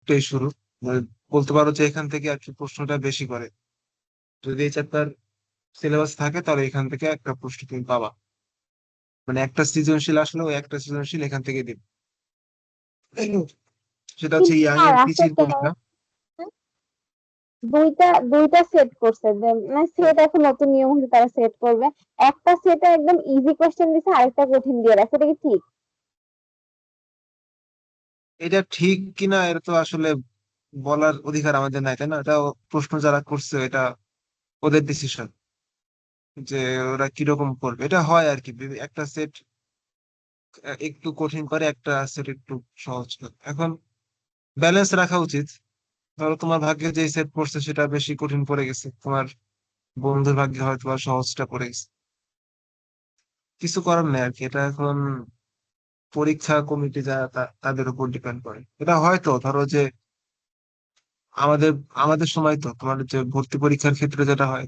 একটাই শুরু। মানে বলতে পারো যে এখান থেকে আর কি প্রশ্নটা বেশি করে। যদি এই চ্যাপ্টার সিলেবাস থাকে তাহলে এখান থেকে একটা প্রশ্ন তুমি পাবা। মানে একটা সৃজনশীল আসলে ওই একটা সৃজনশীল এখান থেকে দিবে। সেটা হচ্ছে কিন্তু ইয়াং স্যার এর আছে পিচির তো, পরীক্ষা। দুইটা দুইটা সেট করছে মানে সেট এখন নতুন নিয়ম হচ্ছে তারা সেট করবে। একটা সেটে একদম ইজি কোশ্চেন দিছে, আরেকটা কঠিন দিয়ে রাখছে, এটা কি ঠিক? এটা ঠিক কিনা এটা তো আসলে বলার অধিকার আমাদের নাই, তাই না? এটা প্রশ্ন যারা করছে এটা ওদের ডিসিশন যে ওরা কিরকম করবে। এটা হয় আর কি, একটা সেট একটু কঠিন করে, একটা সেট একটু সহজ করে। এখন ব্যালেন্স রাখা উচিত। ধরো তোমার ভাগ্যে যে সেট পড়ছে সেটা বেশি কঠিন পড়ে গেছে, তোমার বন্ধুর ভাগ্যে হয়তো বা সহজটা পড়ে গেছে। কিছু করার নেই আর কি, এটা এখন পরীক্ষা কমিটি যারা তাদের উপর ডিপেন্ড করে। এটা হয়তো ধরো যে আমাদের আমাদের সময় তো তোমার যে ভর্তি পরীক্ষার ক্ষেত্রে যেটা হয়,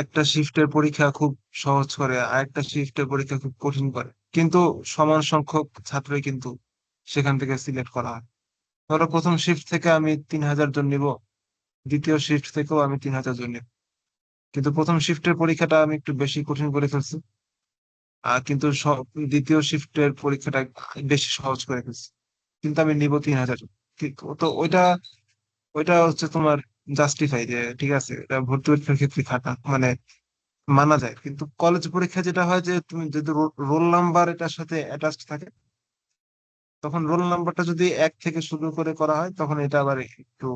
একটা শিফটের পরীক্ষা খুব সহজ করে আর একটা শিফটের পরীক্ষা খুব কঠিন করে, কিন্তু সমান সংখ্যক ছাত্রই কিন্তু সেখান থেকে সিলেক্ট করা হয়। ধরো প্রথম শিফট থেকে আমি 3,000 জন নিব, দ্বিতীয় শিফট থেকেও আমি 3,000 জন নিব, কিন্তু প্রথম শিফটের পরীক্ষাটা আমি একটু বেশি কঠিন করে ফেলছি। কিন্তু দ্বিতীয় শিফটের পরীক্ষাটা বেশি সহজ করে ফেলছি, কিন্তু আমি নিব 3,000 জন। তো ওইটা ওইটা হচ্ছে তোমার জাস্টিফাই যে ঠিক আছে, এটা ভর্তি পরীক্ষার ক্ষেত্রে খাটা মানে মানা যায়। কিন্তু কলেজ পরীক্ষা যেটা হয় যে তুমি যদি রোল নাম্বার এটার সাথে অ্যাটাচড থাকে, তখন রোল নাম্বারটা যদি 1 থেকে শুরু করে করা হয় তখন এটা আবার একটু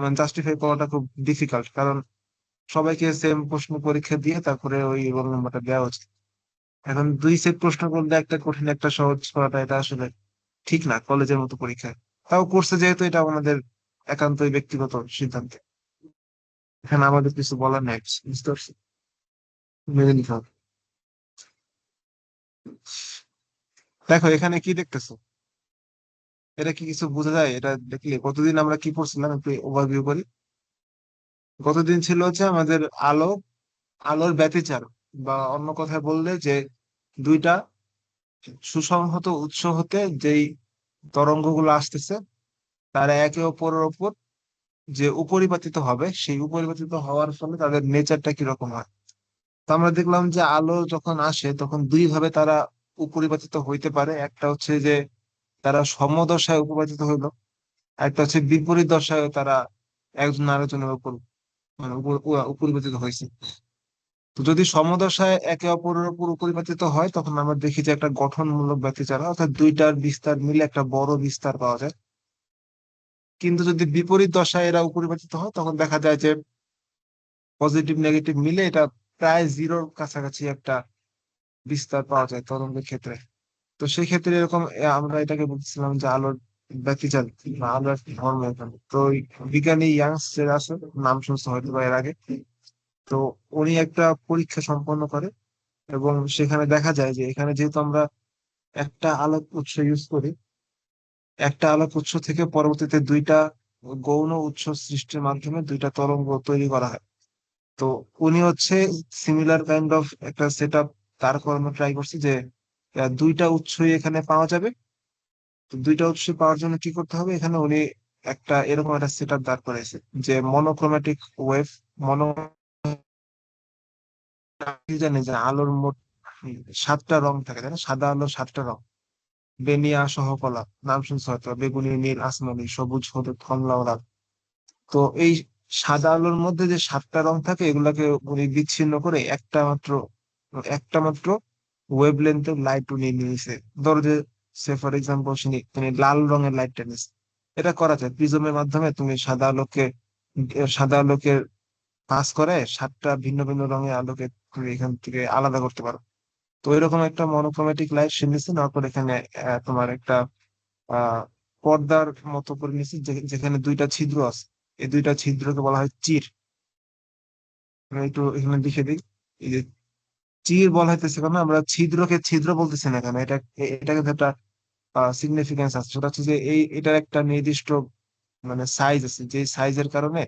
মানে জাস্টিফাই করাটা খুব ডিফিকাল্ট, কারণ সবাইকে সেম প্রশ্ন পরীক্ষা দিয়ে তারপরে ওই রোল নাম্বারটা দেওয়া উচিত। এখন দুই সেট প্রশ্ন করলে একটা কঠিন একটা সহজ করাটা এটা আসলে ঠিক না কলেজের মতো পরীক্ষায়। তাও করছে যেহেতু, এটা আমাদের একান্তই ব্যক্তিগত সিদ্ধান্ত। এখানে আমাদের কিছু বলার নাই, বুঝতে পারছি, মেনে নিতে হবে। দেখো এখানে কি দেখতেছো, এটা কি কিছু বোঝা যায়? এটা দেখলে কতদিন আমরা কি পড়ছিলাম একটু ওভারভিউ করি। গতদিন ছিল হচ্ছে আমাদের আলো, আলোর ব্যতিচার, বা অন্য কথায় বললে যে দুইটা সুসংহত উৎস হতে যেই তরঙ্গগুলো আসতেছে তারা একে অপরের ওপর যে উপরিপাতিত হবে, সেই উপরিপাতিত হওয়ার ফলে তাদের নেচারটা কিরকম হয়। তো আমরা দেখলাম যে আলো যখন আসে তখন দুই ভাবে তারা উপরিপাতিত হইতে পারে। একটা হচ্ছে যে তারা সমদশায় উপপাতিত হইলো, একটা হচ্ছে বিপরীত দশায় তারা একজন আরেকজনের উপর মানে উপরিপাতিত হয়েছে। তো যদি সমদশায় একে অপরের উপর উপরিপাতিত হয় তখন আমরা দেখি যে একটা গঠনমূলক ব্যতিচার হয়, অর্থাৎ দুইটার বিস্তার মিলে একটা বড় বিস্তার পাওয়া যায়। কিন্তু যদি বিপরীত দশায় এরা উপরিপাতিত হয় তখন দেখা যায় যে পজিটিভ নেগেটিভ মিলে এটা প্রায় জিরোর কাছাকাছি একটা বিস্তার পাওয়া যায় তরঙ্গের ক্ষেত্রে। তো সেই ক্ষেত্রে এরকম আমরা এটাকে বলছিলাম যে আলোর ব্যতিচার বা আলোর ধর্ম এখানে। তো ওই বিজ্ঞানী ইয়াংস যে আছে, নাম শুনছে হয়তো বা এর আগে। তো উনি একটা পরীক্ষা সম্পন্ন করে এবং সেখানে দেখা যায় যে এখানে যেহেতু আমরা একটা আলোক উৎস ইউজ করি, একটা আলোক উৎস থেকে পরবর্তীতে দুইটা গৌণ উৎস সৃষ্টির মাধ্যমে দুইটা তরঙ্গ তৈরি করা হয়। তো উনি হচ্ছে সিমিলার কাইন্ড অফ একটা সেট আপ তার করানো ট্রাই করছে যে দুইটা উৎসই এখানে পাওয়া যাবে। তো দুইটা উৎস পাওয়ার জন্য কি করতে হবে, এখানে উনি একটা এরকম একটা সেট আপ দাঁড় করেছে যে মনোক্রোমেটিক ওয়েভ। মনো জানে যে আলোর মোট 7টা রং থাকে, তাই না? সাদা আলোর 7টা রং, বেনিয়া সহ কলা, নাম শুনছো হয়তো, বেগুনি, নীল, আসমানি, সবুজ, হলুদ, কমলা ও লাল। তো এই সাদা আলোর মধ্যে যে 7টা রং থাকে এগুলাকে উনি বিচ্ছিন্ন করে একটা মাত্র ওয়েভ লেন্থের লাইট উনি নিয়েছে। ধরো যে সে ফর এক্সাম্পল তিনি লাল রঙের লাইটটা নিয়েছে। এটা করা যায় প্রিজমের মাধ্যমে, তুমি সাদা আলোকে পাস করে 7টা ভিন্ন ভিন্ন রঙের আলোকে তুমি এখান থেকে আলাদা করতে পারো। তো এরকম একটা মনোক্রোমেটিক লাইট সে নিচ্ছে, তারপর এখানে তোমার একটা আহ পর্দার মতো করে নিচ্ছে যেখানে দুইটা ছিদ্র আছে। এই দুইটা ছিদ্রকে বলা হয় চির। আমি একটু এখানে লিখে দিই। এই যে চির বলা হইতেছে কেন, আমরা ছিদ্রকে ছিদ্র বলতেছি না কেন, এটা কিন্তু একটা সিগনিফিকেন্স আছে। সেটা হচ্ছে যে এটার একটা নির্দিষ্ট মানে সাইজ আছে, যে সাইজের কারণে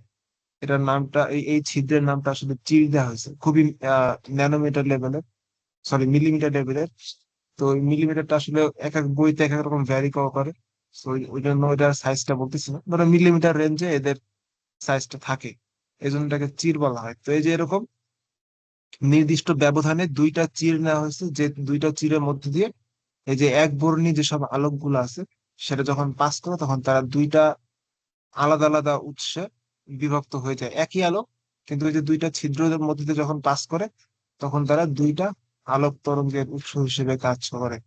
এটার নামটা এই ছিদ্রের নামটা আসলে চির দেওয়া হয়েছে। খুবই ন্যানোমিটার লেভেলের, সরি মিলিমিটার লেভেলের। তো ওই মিলিমিটারটা আসলে এক এক বইতে এক এক রকম ভ্যারি করে। তো ওই জন্য ওইটার সাইজটা বলতেছি না, ধরো মিলিমিটার রেঞ্জে এদের সাইজটা থাকে, এই জন্য এটাকে চির বলা হয়। তো এই যে এরকম নির্দিষ্ট ব্যবধানে দুইটা চির নেওয়া হয়েছে, যে দুইটা চিরের মধ্যে দিয়ে এই যে এক বর্ণী যেসব আলোকগুলো আছে সেটা যখন পাস করে তখন তারা দুইটা আলাদা আলাদা উৎসে বিভক্ত হয়ে যায়, একই আলো কিন্তু ওই যে দুইটা ছিদ্রের মধ্যে দিয়ে যখন পাস করে তখন তারা দুইটা আলোক তরঙ্গের উৎস হিসেবে কাজ করে।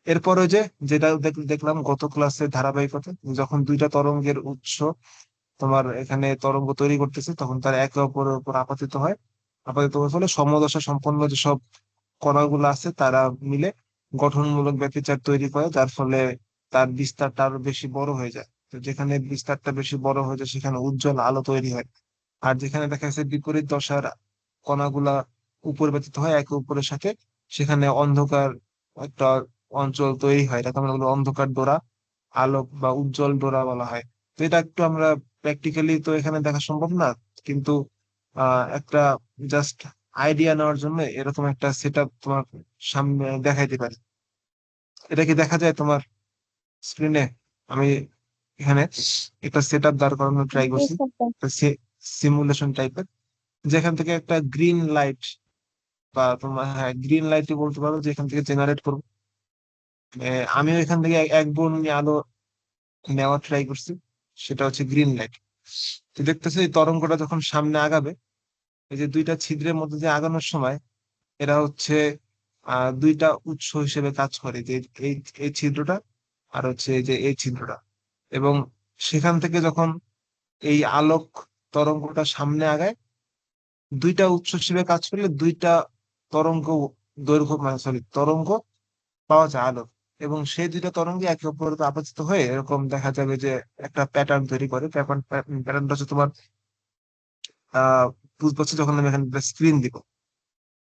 এরপরে যে যেটা দেখলাম গত ক্লাসে ধারাবাহিকতা, যখন দুইটা তরঙ্গের উৎস তোমার এখানে তরঙ্গ তৈরি করতেছে তখন তারা একে অপরের উপর আপতিত হয়, আপতিত হওয়ার ফলে সমদশা সম্পন্ন যেসব কণাগুলো আছে তারা মিলে গঠনমূলক ব্যতিচার তৈরি করে, যার ফলে তার বিস্তারটা আরো বেশি বড় হয়ে যায়। তো যেখানে বিস্তারটা বেশি বড় হয়ে যায় সেখানে উজ্জ্বল আলো তৈরি হয়। আর যেখানে দেখা যাচ্ছে বিপরীত দশার কণাগুলা উপর ব্যতীত হয় একে অপরের সাথে, সেখানে অন্ধকার একটা অঞ্চল তৈরি হয়, এটাকে আমরা বলি অন্ধকার ডোরা, আলোক বা উজ্জ্বল ডোরা বলা হয়। তো এটা একটু আমরা প্র্যাকটিক্যালি তো এখানে দেখা সম্ভব না, কিন্তু একটা জাস্ট আইডিয়া নেওয়ার জন্য এরকম একটা সেট আপ তোমার সামনে দেখাইতে পারি। এটা কি দেখা যায় তোমার স্ক্রিনে? আমি এখানে একটা সেট আপ দাঁড় করানোর ট্রাই জি করছি, স্যার। সিমুলেশন টাইপের, যেখান থেকে একটা গ্রিন লাইট বা তোমার, হ্যাঁ গ্রিন লাইটই বলতে পারো, যেখান থেকে জেনারেট করবো। আমিও এখান থেকে এক বর্ণী আলো নেওয়ার ট্রাই করছি, সেটা হচ্ছে গ্রিন লাইট। তো দেখতেছি এই তরঙ্গটা যখন সামনে আগাবে, এই যে দুইটা ছিদ্রের মধ্যে দিয়ে আগানোর সময় এরা হচ্ছে দুইটা উৎস হিসেবে কাজ করে, যে এই এই ছিদ্রটা আর হচ্ছে এই যে এই ছিদ্রটা। এবং সেখান থেকে যখন এই আলোক তরঙ্গটা সামনে আগায়, দুইটা উৎস হিসেবে কাজ করলে দুইটা তরঙ্গ দৈর্ঘ্য, মানে সরি তরঙ্গ পাওয়া যায় আলো, এবং সেই দুইটা তরঙ্গে একে অপরের উপর আপতিত হয়ে এরকম দেখা যাবে যে একটা প্যাটার্ন তৈরি করে। প্যাটার্নটা হচ্ছে তোমার আহ বুঝতে পারছো যখন আমি এখানে স্ক্রিন দিব।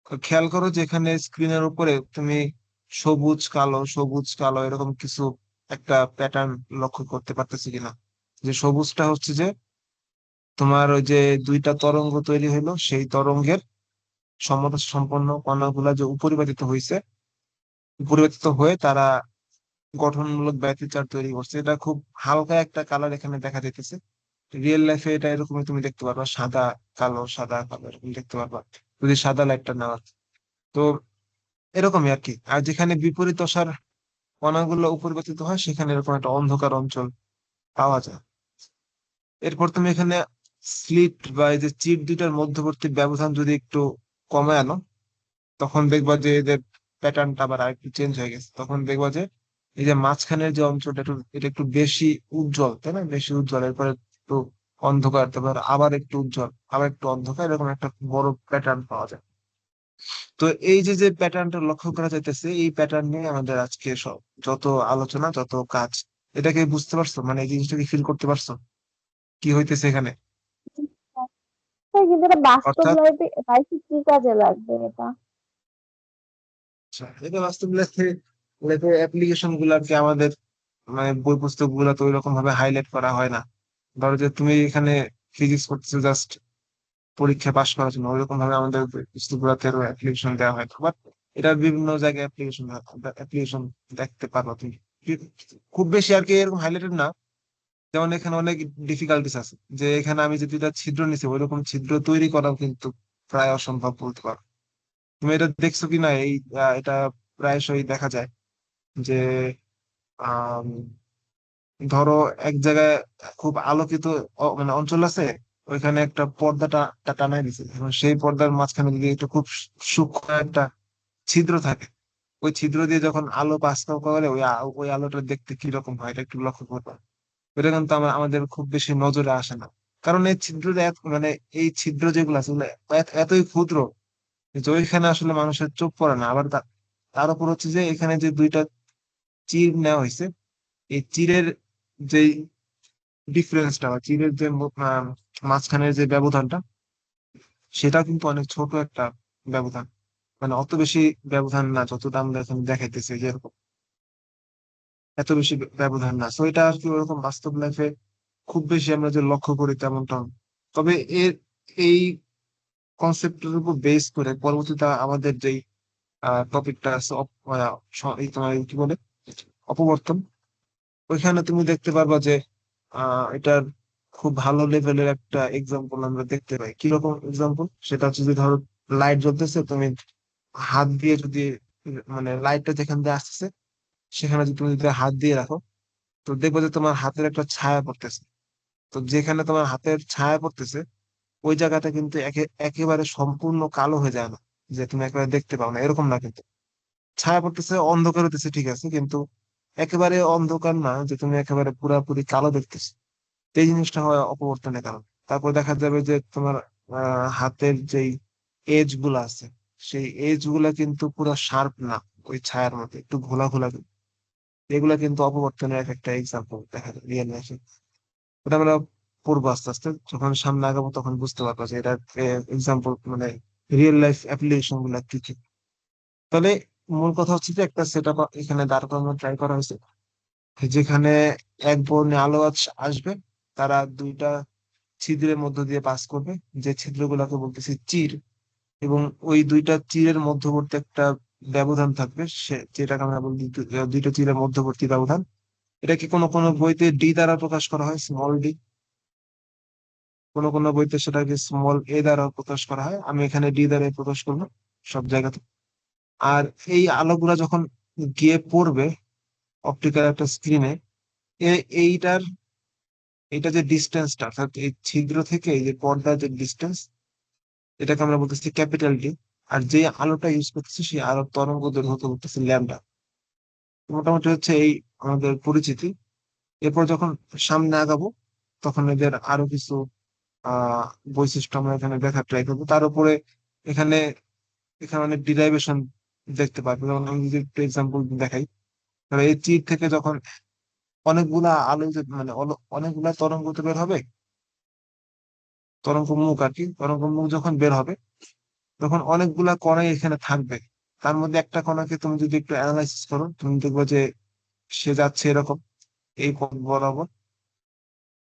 তো খেয়াল করো যে এখানে স্ক্রিনের উপরে তুমি সবুজ কালো সবুজ কালো এরকম কিছু একটা প্যাটার্ন লক্ষ্য করতে পারতেছি কিনা। যে সবুজটা হচ্ছে যে তোমার ওই যে দুইটা তরঙ্গ তৈরি হইলো সেই তরঙ্গের সমতা সম্পন্ন কণাগুলা যে উপরিপাতিত হয়েছে, উপরিপাতিত হয়ে তারা গঠনমূলক ব্যতিচার তৈরি করছে, এটা খুব হালকা একটা কালার এখানে দেখা যাইতেছে। রিয়েল লাইফে এটা এরকমই তুমি দেখতে পারবা, সাদা কালো সাদা কালো এরকম দেখতে পারবা যদি সাদা লাইটটা নেওয়া হয়। তো এরকমই আর কি। আর যেখানে বিপরীত দশার কণাগুলো উপরিবর্তিত হয় সেখানে এরকম একটা অন্ধকার অঞ্চল পাওয়া যায়। এরপর তুমি এখানে স্লিট বা এই যে চিট দুইটার মধ্যবর্তী ব্যবধান যদি একটু কমে আনো, তখন দেখবা যে এদের প্যাটার্নটা আবার আরেকটু চেঞ্জ হয়ে গেছে। তখন দেখবা যে এই যে মাঝখানের যে অঞ্চলটা একটু, এটা একটু বেশি উজ্জ্বল, তাই না? বেশি উজ্জ্বল, এরপরে একটু অন্ধকার, তারপর আবার একটু উজ্জ্বল, আবার একটু অন্ধকার, এরকম একটা বড় প্যাটার্ন পাওয়া যায়। তো এই যে যে প্যাটার্নটা লক্ষ্য করা যাইতেছে, এই প্যাটার্ন নিয়ে আমাদের আজকে সব যত আলোচনা যত কাজ, এটাকে বুঝতে পারছো? মানে এই জিনিসটাকে ফিল করতে পারছো কি হইতেছে এখানে? স্যার কিন্তু এটা বাস্তব অর্থাৎ লাইফে লাইফে কি কাজে লাগবে এটা? আচ্ছা, এটা বাস্তব লাইফে লাইফে অ্যাপ্লিকেশন গুলাকে আমাদের মানে বই পুস্তক গুলা তো ওইরকম ভাবে হাইলাইট করা হয় না। ধরো যে তুমি এখানে ফিজিক্স করতেছো জাস্ট পরীক্ষা পাশ করার জন্য, ওইরকম ভাবে আমাদের পুস্তক গুলাতে অ্যাপ্লিকেশন দেওয়া হয়। বাট এটার বিভিন্ন জায়গায় অ্যাপ্লিকেশন দেখতে পারো তুমি। খুব বেশি আর কি এরকম হাইলাইটেড না, যেমন এখানে অনেক ডিফিকাল্টিস আছে, যে এখানে আমি যে দুইটা ছিদ্র নিছি ওইরকম ছিদ্র তৈরি করাও কিন্তু প্রায় অসম্ভব বলতে পারো। তুমি এটা দেখছো কিনা, এই এটা প্রায়শই দেখা যায় যে আম, ধরো এক জায়গায় খুব আলোকিত মানে অঞ্চল আছে, ওইখানে একটা পর্দাটা টানাই দিছে, এবং সেই পর্দার মাঝখানে যদি একটা খুব সূক্ষ্ম একটা ছিদ্র থাকে, ওই ছিদ্র দিয়ে যখন আলো পাস করে ওই আলোটা দেখতে কিরকম হয় এটা একটু লক্ষ্য করবে। এটা কিন্তু আমাদের খুব বেশি নজরে আসে না, কারণ এই ছিদ্রটা মানে এই ছিদ্র যেগুলো আছে ওগুলো এতই ক্ষুদ্র যে ওইখানে আসলে মানুষের চোখ পড়ে না। আবার তার উপর হচ্ছে যে এখানে যে দুইটা চির নেওয়া হয়েছে, এই চিরের যে ডিফারেন্সটা বা চিরের যে মাঝখানের যে ব্যবধানটা, সেটা কিন্তু অনেক ছোট একটা ব্যবধান, মানে অত বেশি ব্যবধান না যতটা আমরা এখন দেখাইতেছি যে এরকম, এত বেশি ব্যবধান না। তো এটা আর কি ওরকম বাস্তব লাইফে খুব বেশি আমরা যে লক্ষ্য করি তেমনটা না। তবে এর এই কনসেপ্টের উপর বেস করে পরবর্তীতে আমাদের যেই টপিকটা আছে এই তোমার কি বলে অপবর্তন, ওইখানে তুমি দেখতে পারবা যে এটার খুব ভালো লেভেলের একটা এক্সাম্পল আমরা দেখতে পাই। কিরকম এক্সাম্পল? সেটা হচ্ছে যে ধরো লাইট জ্বলতেছে, তুমি হাত দিয়ে যদি মানে লাইটটা যেখান দিয়ে আসতেছে সেখানে যদি তুমি যদি হাত দিয়ে রাখো, তো দেখবো যে তোমার হাতের একটা ছায়া পড়তেছে। তো যেখানে তোমার হাতের ছায়া পড়তেছে ওই জায়গাটা কিন্তু একেবারে সম্পূর্ণ কালো হয়ে যায় না, যে তুমি একেবারে দেখতে পাও না এরকম না, কিন্তু ছায়া পড়তেছে, অন্ধকার হতেছে ঠিক আছে, কিন্তু একেবারে অন্ধকার না যে তুমি একেবারে পুরাপুরি কালো দেখতেছো। তো এই জিনিসটা হয় অপবর্তনের কারণ। তারপর দেখা যাবে যে তোমার হাতের যেই এজ গুলা আছে, সেই এজ গুলা কিন্তু পুরো শার্প না, ওই ছায়ার মধ্যে একটু ঘোলা ঘোলা। এগুলা কিন্তু অপবর্তনের একটা এক্সাম্পল দেখা যায় রিয়েল লাইফে। ওটা আমরা পড়বো আস্তে আস্তে, যখন সামনে আগাবো তখন বুঝতে পারবো যে এটার এক্সাম্পল মানে রিয়েল লাইফ অ্যাপ্লিকেশন গুলা কি কি। তবে মূল কথা হচ্ছে যে একটা সেট আপ এখানে দাঁড় করানোর ট্রাই করা হয়েছে, যেখানে এক বর্ণে আলো আসবে, তারা দুইটা ছিদ্রের মধ্য দিয়ে পাস করবে, যে ছিদ্রগুলোকে বলতেছি চির। এবং ওই দুইটা চিরের মধ্যবর্তী একটা ব্যবধান থাকবে, সে যেটাকে আমরা বলি দুইটা চিরের মধ্যবর্তী ব্যবধান। এটাকে কোনো কোনো বইতে ডি দ্বারা প্রকাশ করা হয়, স্মল ডি। কোনো কোনো বইতে সেটাকে স্মল এ দ্বারা প্রকাশ করা হয়, আমি এখানে ডি দ্বারা প্রকাশ করবো সব জায়গাতে। আর এই আলোগুলা যখন গিয়ে পড়বে অপটিক্যাল একটা স্ক্রিনে, এইটার এটা যে ডিস্টেন্সটা, অর্থাৎ এই ছিদ্র থেকে এই যে পর্দার যে ডিস্টেন্স, এটাকে আমরা বলতেছি ক্যাপিটাল ডি। আর যে আলোটা ইউজ করতেছি সেই আলোর তরঙ্গ দৈর্ঘ্য বলতেছি ল্যামডা। মোটামুটি হচ্ছে এই আমাদের পরিচিতি। এরপর যখন সামনে আগাবো তখন এদের আরো কিছু বৈশিষ্ট্য আমরা এখানে দেখার ট্রাই করবো। তার উপরে এখানে এখানে অনেক ডিরাইভেশন দেখতে পারবো। যেমন আমি যদি একটু এক্সাম্পল দেখাই, তাহলে এই তীর থেকে যখন অনেকগুলা আলো মানে অনেকগুলা তরঙ্গ তো বের হবে, তরঙ্গ মুখ আর কি, তরঙ্গ মুখ যখন বের হবে তখন অনেকগুলা কণাই এখানে থাকবে। তার মধ্যে একটা কণাকে তুমি যদি একটু অ্যানালাইসিস করো, তুমি দেখবে যে সে যাচ্ছে এরকম এই পথ বরাবর,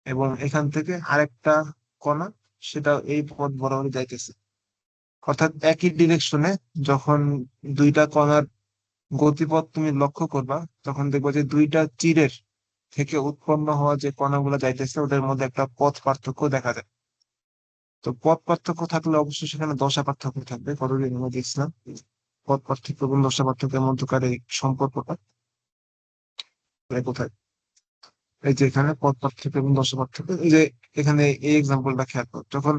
এবং এখান থেকে আরেকটা কণা সেটা এই পথ বরাবর যাইতেছে। অর্থাৎ একই ডিরেকশনে যখন দুইটা কণার গতিপথ তুমি লক্ষ্য করবা, তখন দেখবা যে দুইটা তীরের থেকে উৎপন্ন হওয়া যে কণাগুলো যাইতেছে ওদের মধ্যে একটা পথ পার্থক্য দেখা যায়। তো পথ পার্থক্য থাকলে অবশ্যই সেখানে দশা পার্থক্য থাকবে, কতদিন আমরা দেখছিলাম পথ পার্থক্য এবং দশা পার্থক্যের মধ্যকার এই সম্পর্কটা কোথায়। এই যে এখানে পথ পার্থক্য এবং দশা পার্থক্য, এই যে এখানে এই এক্সাম্পলটা খেয়াল করো, যখন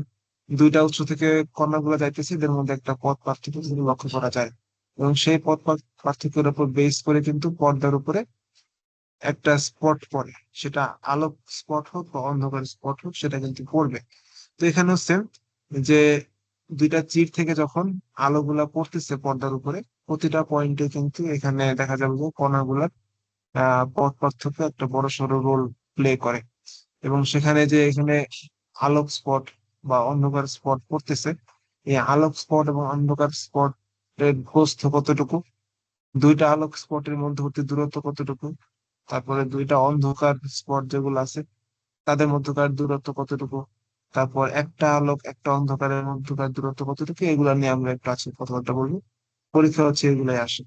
দুইটা উৎস থেকে কণাগুলো যাইতেছে এদের মধ্যে একটা পথ পার্থক্য কিন্তু লক্ষ্য করা যায়। এবং সেই পথ পার্থক্যের উপর বেস করে কিন্তু পর্দার উপরে একটা স্পট পড়ে, সেটা আলোক স্পট হোক বা অন্ধকার স্পট হোক সেটা কিন্তু পড়বে। তো এখানেও সেম, যে দুইটা চির থেকে যখন আলোগুলা পড়তেছে পর্দার উপরে, প্রতিটা পয়েন্টে কিন্তু এখানে দেখা যাবে যে কণাগুলার পথ পার্থক্য একটা বড় সড়ো রোল প্লে করে। এবং সেখানে যে এখানে আলোক স্পট বা অন্ধকার স্পট পড়তেছে, এই আলোক স্পট এবং অন্ধকার স্পট এর প্রস্থ কতটুকু, দুইটা আলোক স্পটের মধ্যবর্তী দূরত্ব কতটুকু, তারপরে দুইটা অন্ধকার স্পট যেগুলো আছে তাদের মধ্যকার দূরত্ব কতটুকু, তারপর একটা আলোক একটা অন্ধকারের মধ্যকার দূরত্ব কতটুকু, এগুলা নিয়ে আমরা একটু আজকে কথাবার্তা বলবো। পরীক্ষা হচ্ছে এগুলাই আসে।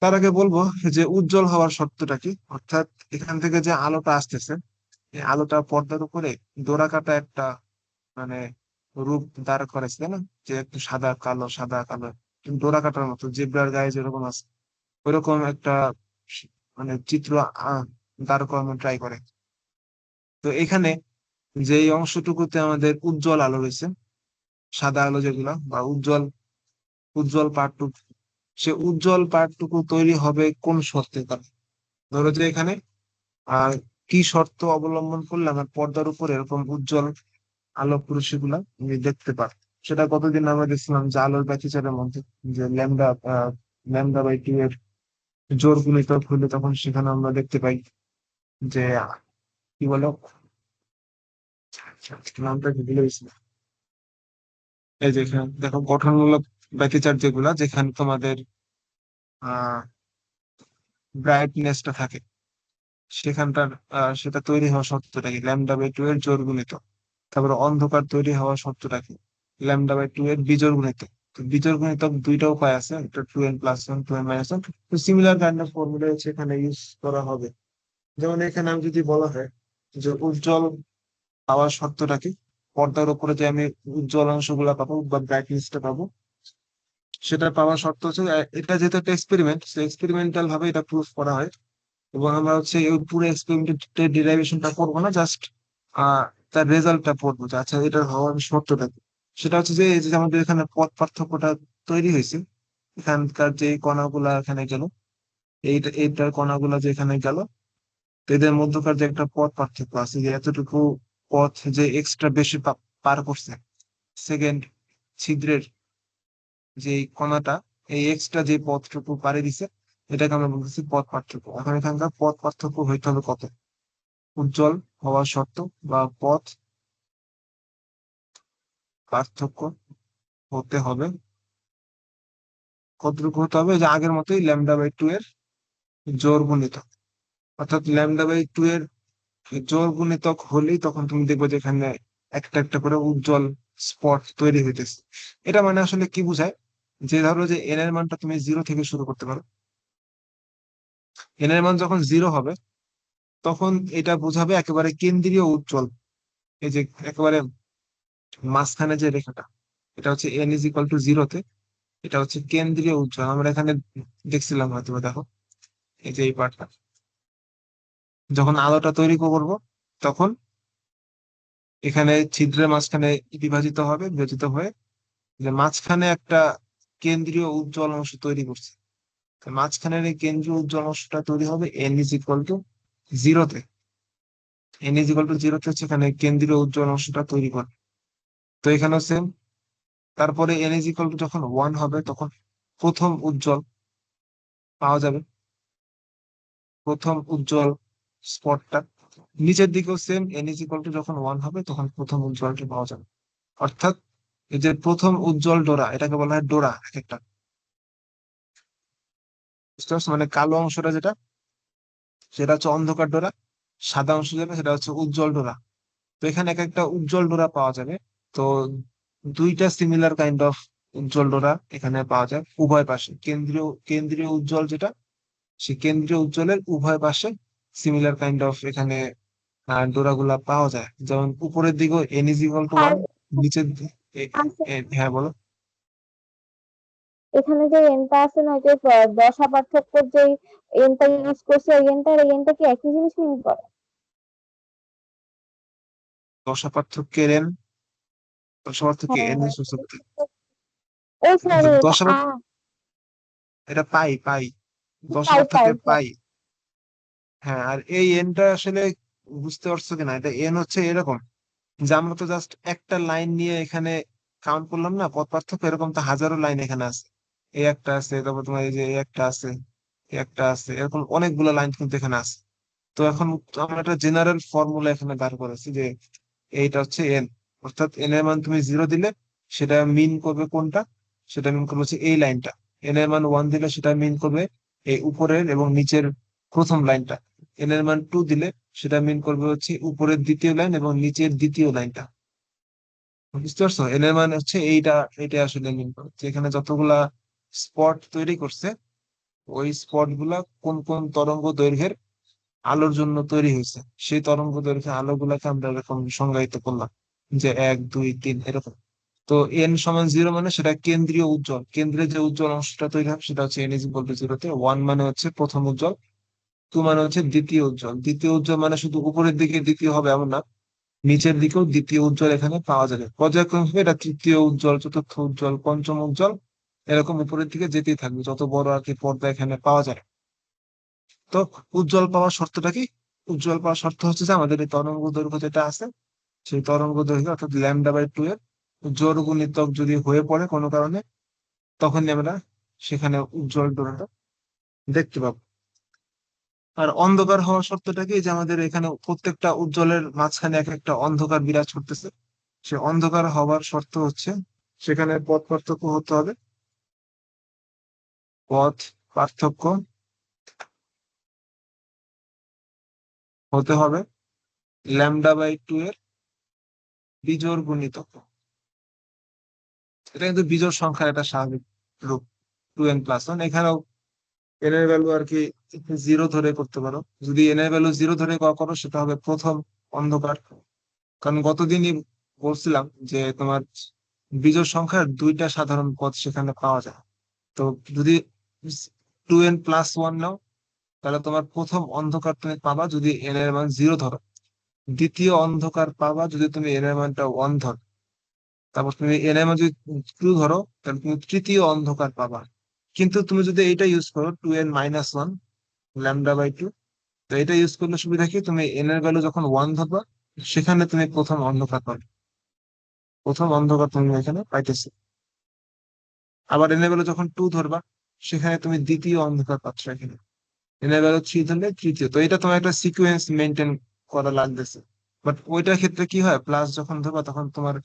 তার আগে বলবো যে উজ্জ্বল হওয়ার শর্তটা কি, অর্থাৎ এখান থেকে যে আলোটা আসতেছে এই আলোটা পর্দার উপরে ডোরাকাটা একটা মানে রূপ দাঁড় করেছে, তাই না? যে একটু সাদা কালো সাদা কালো, ডোরাকাটার মতো জেব্রার গায়ে যেরকম আছে ওইরকম একটা মানে চিত্র আহ, দাঁড় করানো ট্রাই করে। তো এখানে যে এই অংশটুকুতে আমাদের উজ্জ্বল আলো রয়েছে, সাদা আলো যেগুলা বা উজ্জ্বল উজ্জ্বল পার্টটুকু, সে উজ্জ্বল পার্টটুকু তৈরি হবে কোন শর্তে? কারণ ধরো যে এখানে আর কি শর্ত অবলম্বন করলে আমার পর্দার উপর এরকম উজ্জ্বল আলোক রশ্মি গুলা আমি দেখতে পাই। সেটা কতদিন আমরা দেখছিলাম যে আলোর ব্যতিচারের মধ্যে, যে ল্যামডা বাই 2 এর জোর গুণিতক হলে তখন সেখানে আমরা দেখতে পাই যে কি বলো, নামটা কি ভুলে গেছি। এই যে এখানে দেখো গঠনমূলক ব্যতিচার যেগুলা, যেখানে তোমাদের আহ ব্রাইটনেসটা থাকে সেখানটার সেটা তৈরি হওয়া শর্তটা কি, ল্যামডা বাই 2 এর জোর গুণিত। তারপরে অন্ধকার তৈরি হওয়া শর্তটা কি, ল্যামডা বাই 2 এর বিজোড় গুণিত। তো বিজোড় গুণিতক দুইটা উপায় আছে, একটা 2n+1 2n-1। তো সিমিলার কাইন্ড অফ ফর্মুলা হচ্ছে এখানে ইউজ করা হবে। যেমন এখানে আমি যদি বলা হয় যে উজ্জ্বল পাওয়ার শর্তটা কি, পর্দার উপরে যে আমি উজ্জ্বল অংশগুলা পাবো বা ব্রাইটনেসটা পাবো, সেটা পাওয়ার শর্ত হচ্ছে এটা যেহেতু একটা এক্সপেরিমেন্ট, সেই এক্সপেরিমেন্টাল ভাবে এটা প্রুফ করা হয়। এবং আমরা হচ্ছে এই পুরো এক্সপেরিমেন্টের ডিরাইভেশনটা করবো না, জাস্ট তার রেজাল্টটা পড়বো যে আচ্ছা এটার হওয়ার শর্তটা কি। সেটা হচ্ছে যে এই যে আমাদের এখানে পথ পার্থক্যটা তৈরি হয়েছে, এখানকার যে কণাগুলা এখানে গেল, এইটার কণাগুলা যে এখানে গেল, তো এদের মধ্যকার যে একটা পথ পার্থক্য আছে, যে এতটুকু পথ যে এক্সট্রা বেশি পার করছে সেকেন্ড ছিদ্রের যে কণাটা, এই এক্সট্রা যে পথটুকু পাড়ি দিছে, এটাকে আমরা বলতেছি পথ পার্থক্য। এখন এখানকার পথ পার্থক্য হইতে হবে কত, উজ্জ্বল হওয়া শর্ত বা পথ পার্থক্য হতে হবে কতটুকু হতে হবে, যে আগের মতোই λ/2 এর জোড় গুণিতক। অর্থাৎ λ/2 এর জোড় গুণিতক হলেই তখন তুমি দেখবে যে এখানে একটা একটা করে উজ্জ্বল স্পট তৈরি হইতেছে। এটা মানে আসলে কি বোঝায়, যে ধরো যে এন এর মানটা তুমি 0 থেকে শুরু করতে পারো। এন এর মান যখন 0 হবে তখন এটা বোঝাবে একেবারে কেন্দ্রীয় উজ্জ্বল। এই যে একেবারে মাঝখানে যে রেখাটা, এটা হচ্ছে n=0-তে, এটা হচ্ছে কেন্দ্রীয় উজ্জ্বল। আমরা এখানে দেখছিলাম হয়তো, দেখো এই যে এই পার্টটা, যখন আলোটা তৈরি করব তখন এখানে ছিদ্রের মাঝখানে বিভাজিত হয়ে যে মাঝখানে একটা কেন্দ্রীয় উজ্জ্বল অংশ তৈরি করছে। তো মাঝখানের এই কেন্দ্রীয় উজ্জ্বল অংশটা তৈরি হবে n=0-তে। n=0-তে হচ্ছে এখানে কেন্দ্রীয় উজ্জ্বল অংশটা তৈরি করে। তো এখানেও সেম। তারপরে যখন 1 হবে তখন প্রথম উজ্জ্বল পাওয়া যাবে, প্রথম উজ্জ্বল স্পটটা। নিচের দিকেও সেম, যখন 1 হবে তখন প্রথম উজ্জ্বলটা পাওয়া যাবে। অর্থাৎ এই যে প্রথম উজ্জ্বল ডোরা, এটাকে বলা হয় ডোরা এক একটা, বুঝতে পারছো? মানে কালো অংশটা যেটা, সেটা হচ্ছে অন্ধকার ডোরা, সাদা অংশ যেটা সেটা হচ্ছে উজ্জ্বল ডোরা। তো এখানে এক একটা উজ্জ্বল ডোরা পাওয়া যাবে। তো দুইটা সিমিলার কাইন্ড অফ উজ্জ্বল ডোরা এখানে পাওয়া যায় উভয় পাশে। কেন্দ্রীয় উজ্জ্বল যেটা, সেই কেন্দ্রীয় উজ্জ্বলের উভয় পাশে সিমিলার কাইন্ড অফ এখানে ডোরা গুলা পাওয়া যায়। যেমন উপরের দিকে n=1, আর নিচের আছে হ্যাঁ বলো। এখানে যে এনটা আছে না, ওই যে দশা পার্থক্যের যে এনটা ইউজ করছে, ওই এনটা আর এই এনটা কি একই জিনিস মিন করে? দশা পার্থক্যের n, দশা পার্থক্য হ্যাঁ n হ্যাঁ। এর সূচক। ও সরি, এটা দশা এটা পাই পাই, দশা পাই পাই, পার্থক্যের হ্যাঁ। পাই। হ্যাঁ, আর এই এনটা আসলে বুঝতে পারছো কিনা, এটা এন হচ্ছে এরকম যে আমরা তো জাস্ট একটা লাইন নিয়ে এখানে কাউন্ট করলাম না পথ পার্থক্য, এরকম তো হাজারো লাইন এখানে আছে। এই একটা আছে, তারপর তোমার এই যে এই একটা আছে, এই একটা আছে, এরকম অনেকগুলো লাইন কিন্তু এখানে আছে। তো এখন আমরা একটা জেনারেল ফর্মুলা এখানে বার করেছি যে এইটা হচ্ছে এন। অর্থাৎ এন এর মান তুমি 0 দিলে সেটা মিন করবে কোনটা, সেটা মিন করবে হচ্ছে এই লাইনটা। এন এর মান 1 দিলে সেটা মিন করবে এই উপরের এবং নিচের প্রথম লাইনটা। এন এর মান 2 দিলে সেটা মিন করবে হচ্ছে উপরের দ্বিতীয় লাইন এবং নিচের দ্বিতীয় লাইনটা। বুঝতে পারছো? এন এর মান হচ্ছে এইটা, এটা আসলে মিন করে যে এখানে যতগুলা স্পট তৈরি করছে, ওই স্পট গুলা কোন কোন তরঙ্গ দৈর্ঘ্যের আলোর জন্য তৈরি হয়েছে, সেই তরঙ্গ দৈর্ঘ্যের আলোগুলাকে আমরা এরকম সংজ্ঞায়িত করলাম যে 1 2 3 এরকম। তো n=0 মানে সেটা কেন্দ্রীয় উজ্জ্বল, কেন্দ্রে যে উজ্জ্বল অংশটা তৈরি হবে সেটা হচ্ছে n=0-তে। 1 মানে হচ্ছে প্রথম উজ্জ্বল, 2 মানে হচ্ছে দ্বিতীয় উজ্জ্বল। দ্বিতীয় উজ্জ্বল মানে শুধু উপরের দিকে দ্বিতীয় হবে এমন না, নিচের দিকেও দ্বিতীয় উজ্জ্বল এখানে পাওয়া যাবে। পর্যায়ক্রমে এটা তৃতীয় উজ্জ্বল, চতুর্থ উজ্জ্বল, পঞ্চম উজ্জ্বল, এরকম উপরের দিকে যেতেই থাকবে যত বড় আর কি পর্দা এখানে পাওয়া যায়। তো উজ্জ্বল পাওয়ার শর্তটা কি? উজ্জ্বল পাওয়ার শর্ত হচ্ছে যে আমাদের এই তরঙ্গ দৈর্ঘ্য যেটা আছে, সেই তরঙ্গ দৈর্ঘ্য অর্থাৎ λ/2 এর জোড় গুণিতক যদি হয়ে পড়ে কোনো কারণে, তখনই আমরা সেখানে উজ্জ্বল ডোরাটা দেখতে পাবো। আর অন্ধকার হওয়ার শর্তটা কি, যে আমাদের এখানে প্রত্যেকটা উজ্জ্বলের মাঝখানে এক একটা অন্ধকার বিরাজ করতেছে। সে অন্ধকার হওয়ার শর্ত হচ্ছে সেখানে পথ পার্থক্য হতে হবে, পথ পার্থক্য হতে হবে λ/2 এর বিজোড় গুণিতক। এটা কিন্তু বিজোড় সংখ্যার একটা স্বাভাবিক রূপ, 2n+1। এখানেও এন এর ভ্যালু আর কি জিরো ধরে করতে পারো। যদি এন এর ভ্যালু জিরো ধরে করো সেটা হবে প্রথম অন্ধকার। কারণ গতদিনই বলছিলাম যে তোমার বিজোড় সংখ্যার দুইটা সাধারণ পদ সেখানে পাওয়া যায়। তো যদি 2n+1 নাও, তাহলে তোমার প্রথম অন্ধকার তুমি পাবা যদি এন এর মান জিরো ধরো। দ্বিতীয় অন্ধকার পাবা যদি তুমি এন এর মানটা ওয়ান ধরো। তারপর তুমি এন এর মান যদি টু ধরো, তাহলে তুমি তৃতীয় অন্ধকার পাবা। কিন্তু তুমি যদি এইটা ইউজ করো 2n-1 λ/2, তো এটা ইউজ করলে সুবিধা কি, তুমি এন এর ভ্যালু যখন ওয়ান ধরবা সেখানে তুমি প্রথম অন্ধকার পাবে, প্রথম অন্ধকার তুমি এখানে পাইতেছো। আবার এন এর ভ্যালু যখন টু ধরবা সেখানে তুমি দ্বিতীয় অন্ধকার পাচ্ছ এখানে। এন এর ভ্যালু থ্রি ধরলে তৃতীয়। তো এটা তোমার একটা সিকুয়েন্স মেনটেন করা লাগতেছে। বাট ওইটার ক্ষেত্রে কি হয়, প্লাস যখন ধরবা তখন তোমার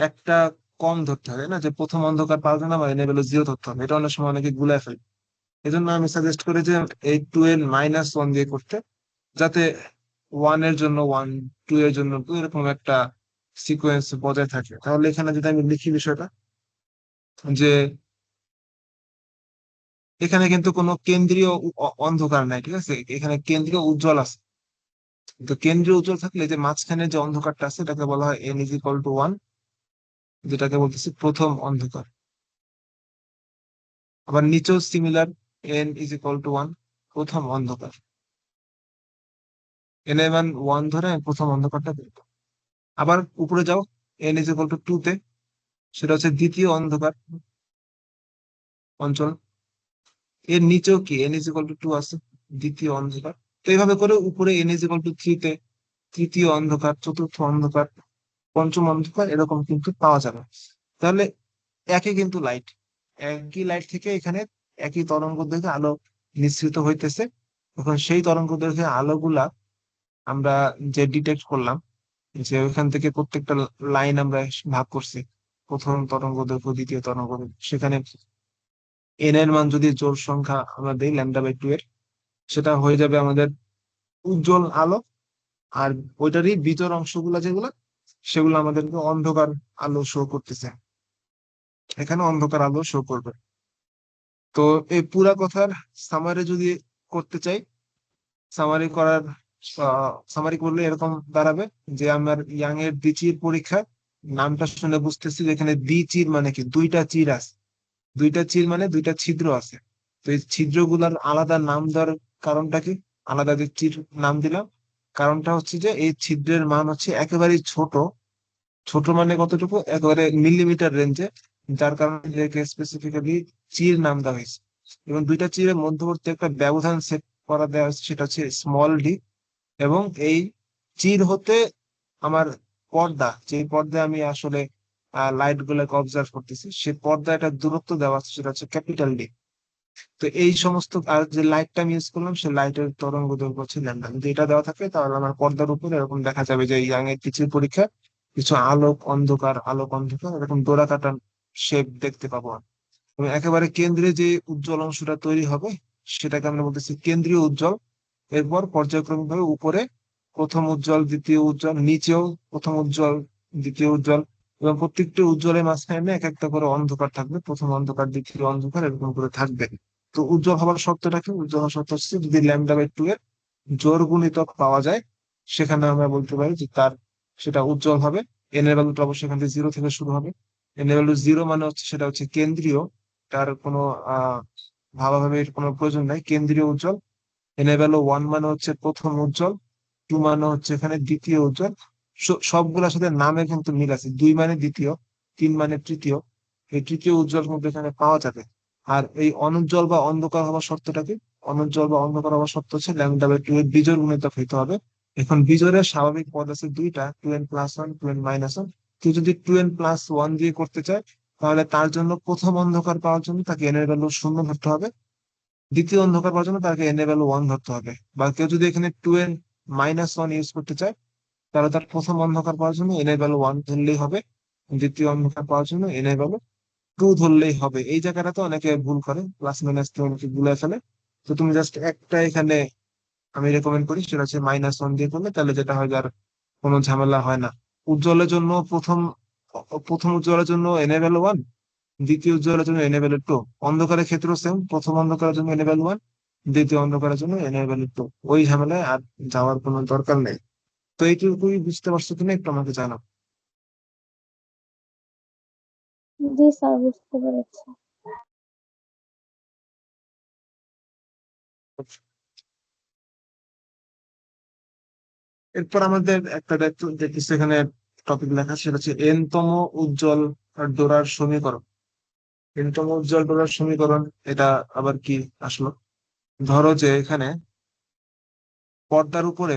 একটা কম ধরতে হবে না, যে প্রথম অন্ধকার পাওয়ার জন্য আমার এন এর ভ্যালু জিরো ধরতে হবে, এটা অনেক সময় অনেকে গুলায় ফেলে। এই জন্য আমি সাজেস্ট করি যে এই 2n-1 দিয়ে করতে, যাতে ওয়ান এর জন্য ওয়ান, টু এর জন্য টু, এরকম একটা সিকোয়েন্স বজায় থাকে। তাহলে এখানে যদি আমি লিখি বিষয়টা, যে এখানে কিন্তু কোনো কেন্দ্রীয় অন্ধকার নাই, ঠিক আছে, এখানে কেন্দ্রীয় উজ্জ্বল আছে। তো কেন্দ্রীয় উজ্জ্বল থাকলে যে মাঝখানে যে অন্ধকারটা আছে এটাকে বলা হয় n=1, যেটাকে বলতেছি প্রথম অন্ধকার। আবার নিচেও সিমিলার, n=1, প্রথম অন্ধকার। n এর মান ওয়ান ধরে আমি প্রথম অন্ধকারটা দেখবো। আবার উপরে যাও, n=2 তে, সেটা হচ্ছে দ্বিতীয় অন্ধকার অঞ্চল। এর নিচেও কি n=2 আছে, দ্বিতীয় অন্ধকার। তো এইভাবে করে উপরে n=3 তে তৃতীয় অন্ধকার, চতুর্থ অন্ধকার, পঞ্চম অন্ধকার, এরকম কিন্তু পাওয়া যাবে। তাহলে একই কিন্তু লাইট, একই লাইট থেকে এখানে একই তরঙ্গ দৈর্ঘ্যে আলো নিঃসৃত হইতেছে। এখন সেই তরঙ্গ দৈর্ঘ্যের আলোগুলা আমরা যে ডিটেক্ট করলাম, যে ওইখান থেকে প্রত্যেকটা লাইন আমরা ভাগ করছি, প্রথম তরঙ্গ দৈর্ঘ্য, দ্বিতীয় তরঙ্গ দৈর্ঘ্য, সেখানে এন এর মান যদি জোড় সংখ্যা আমরা দিই λ/2 এর, সেটা হয়ে যাবে আমাদের উজ্জ্বল আলো। আর ওইটারই বিজোড় অংশগুলো যেগুলো, সেগুলো আমাদেরকে অন্ধকার আলো শো করতেছে, এখানে অন্ধকার আলো শো করবে। তো এই পুরা কথার সামারি যদি করতে চাই, সামারি করার সামারি করলে এরকম দাঁড়াবে যে আমার ইয়াং এর দ্বিচির পরীক্ষা, নামটা শুনে বুঝতেছি যে এখানে দ্বিচির মানে কি, দুইটা চির আছে। দুইটা চির মানে দুইটা ছিদ্র আছে। তো এই ছিদ্রগুলোর আলাদা নাম দেওয়ার কারণটা কি, আলাদা যে চির নাম দিলাম, কারণটা হচ্ছে যে এই ছিদ্রের মান হচ্ছে একেবারেই ছোট। ছোট মানে কতটুকু, একেবারে মিলিমিটার রেঞ্জে, যার কারণে এটাকে স্পেসিফিক্যালি চির নাম দেওয়া হয়েছে। এবং দুইটা চিরের মধ্যবর্তী একটা ব্যবধান সেট করা দেওয়া হয়েছে, সেটা হচ্ছে স্মল ডি। এবং এই চির হতে আমার পর্দা, যে পর্দায় আমি আসলে লাইট গুলাকে অবজার্ভ করতেছি, সে পর্দা একটা দূরত্ব দেওয়া আছে, সেটা হচ্ছে ক্যাপিটাল ডি। তো এই সমস্ত, আর যে লাইটটা আমি ইউজ করলাম সে লাইটের তরঙ্গ দৈর্ঘ্য হচ্ছে ল্যাম্ডা। যদি এটা দেওয়া থাকে তাহলে আমার পর্দার উপর এরকম দেখা যাবে যে ইয়াং এর টিচির পরীক্ষা কিছু আলোক অন্ধকার, আলোক অন্ধকার, এরকম ডোরা কাটা শেপ দেখতে পাবো আমি। এবং একেবারে কেন্দ্রে যে উজ্জ্বল অংশটা তৈরি হবে সেটাকে আমরা বলতেছি কেন্দ্রীয় উজ্জ্বল। এরপর পর্যায়ক্রমিক ভাবে উপরে প্রথম উজ্জ্বল, দ্বিতীয় উজ্জ্বল, নিচেও প্রথম উজ্জ্বল, দ্বিতীয় উজ্জ্বল, এবং প্রত্যেকটি উজ্জ্বলের মাঝখানে এক একটা করে অন্ধকার থাকবে, প্রথম অন্ধকার, দ্বিতীয় অন্ধকার, এরকম করে থাকবে। তো উজ্জ্বল হওয়ার শর্তটা কি, উজ্জ্বল হওয়ার শর্ত হচ্ছে যদি λ/2 এর জোড় গুণিতক পাওয়া যায়, সেখানে আমরা বলতে পারি যে তার, সেটা উজ্জ্বল হবে। এন এর ভ্যালুটা অবশ্যই এখান থেকে জিরো থেকে শুরু হবে। এন এর ভ্যালু জিরো মানে হচ্ছে সেটা হচ্ছে কেন্দ্রীয়, তার কোনো ভাবাভাবির কোনো প্রয়োজন নাই, কেন্দ্রীয় উজ্জ্বল। এন এর ভ্যালু ওয়ান মানে হচ্ছে প্রথম উজ্জ্বল, টু মানে হচ্ছে এখানে দ্বিতীয় উজ্জ্বল। সবগুলোর সাথে নামে কিন্তু মিল আছে, দুই মানে দ্বিতীয়, তিন মানে তৃতীয়। এই তৃতীয় উজ্জ্বল কিন্তু এখানে পাওয়া যাবে। আর এই অনুজ্জ্বল বা অন্ধকার হওয়ার শর্তটা কি, অনুজ্জ্বল বা অন্ধকার হওয়ার শর্ত হচ্ছে λ/2 এর বিজোড় গুণিতক হইতে হবে। এখন বিজোড়ের স্বাভাবিক পদ আছে দুইটা, 2n+1, 2n-1। কেউ যদি 2n+1 দিয়ে করতে চায়, তাহলে তার জন্য প্রথম অন্ধকার পাওয়ার জন্য তাকে এন এর ভ্যালু শূন্য ধরতে হবে। দ্বিতীয় অন্ধকার পাওয়ার জন্য তাকে এন এর ভ্যালু ওয়ান ধরতে হবে। বা কেউ যদি এখানে 2n-1 ইউজ করতে চায়, তাহলে তার প্রথম অন্ধকার পাওয়ার জন্য এন এর ভ্যালু ওয়ান ধরলেই হবে, দ্বিতীয় অন্ধকার পাওয়ার জন্য এন এর ভ্যালু টু ধরলেই হবে। এই জায়গাটাতে অনেকে ভুল করে, প্লাস মাইনাস দিয়ে অনেকে গুলাই ফেলে। তো তুমি জাস্ট একটা এখানে আমি রেকমেন্ড করি, সেটা হচ্ছে -1 দিয়ে করলে, তাহলে যেটা হয় যে আর কোনো ঝামেলা হয় না। উজ্জ্বলের জন্য প্রথম প্রথম উজ্জ্বলের জন্য এন এর ভ্যালু ওয়ান, দ্বিতীয় উজ্জ্বলের জন্য এন এ ভ্যালু 2। অন্ধকারের ক্ষেত্রেও সেম, প্রথম অন্ধকারের জন্য এন এ ভ্যালু 1, দ্বিতীয় অন্ধকারের জন্য এন এ ভ্যালু 2। ওই ঝামেলায় আর যাওয়ার কোনো দরকার নেই। তো এইটুকুই বুঝতে পারছো কিনা একটু আমাকে জানাও। জি স্যার, বুঝতে পেরেছি। এরপর আমাদের একটা দেখতেছি এখানে টপিক লেখা, সেটা হচ্ছে এনতম উজ্জ্বল ডোরার সমীকরণ। এনতম উজ্জ্বল ডোরার সমীকরণ, এটা আবার কি আসলো? ধরো যে এখানে পর্দার উপরে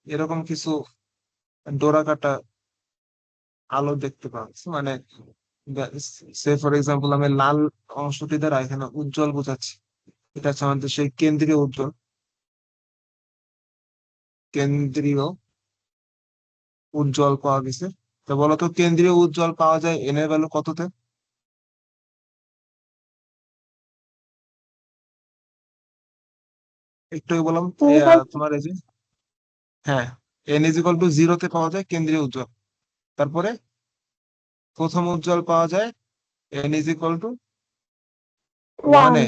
এরকম কিছু ডোরা কাটা আলো দেখতে পাচ্ছি, মানে সে ফর এক্সাম্পল আমি লাল অংশটি দ্বারা এখানে উজ্জ্বল বোঝাচ্ছি। এটা হচ্ছে আমাদের সেই কেন্দ্রীয় উজ্জ্বল, কেন্দ্রীয় উজ্জ্বল পাওয়া গেছে। তো বলতো কেন্দ্রীয় উজ্জ্বল পাওয়া যায় এন এর ভ্যালু কততে? একটু আগে বললাম এবার তোমার এই যে, হ্যাঁ, এন ইজ ইকুয়াল টু 0-তে পাওয়া যায় কেন্দ্রীয় উজ্জ্বল। তারপরে প্রথম উজ্জ্বল পাওয়া যায় N is equal two 1 one. A.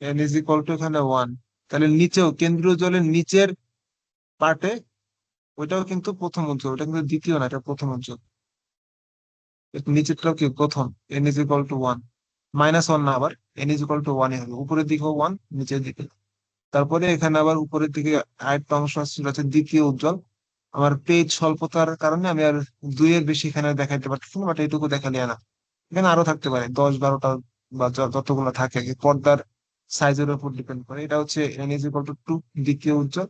N is equal two এখানে 1। তাহলে নিচেও কেন্দ্রীয় উজ্জ্বলের নিচের পার্টে ওইটাও কিন্তু প্রথম উজ্জ্বল, ওটা কিন্তু দ্বিতীয় না, এটা প্রথম উজ্জ্বল। এর নিচেরটাও কি প্রথম, এন ইজ ইকুয়াল টু 1, -1 না, আবার এন ইজ ইকুয়াল টু 1 হবে, উপরের দিকেও 1, নিচের দিকে। তারপরে এখানে আবার উপরের দিকে আরেকটা অংশ আসছে, সেটা হচ্ছে দ্বিতীয় উজ্জ্বল। আমার পেজ স্বল্পতার কারণে আমি আর 2-এর বেশি এখানে দেখাইতে পারতেছি না, বাট এইটুকু দেখালে না। এখানে আরো থাকতে পারে 10-12টা, বা যতগুলো থাকে আর কি, পর্দার সাইজের উপর ডিপেন্ড করে। এটা হচ্ছে এন ইজ ইকুয়াল টু 2, দ্বিতীয় উজ্জ্বল।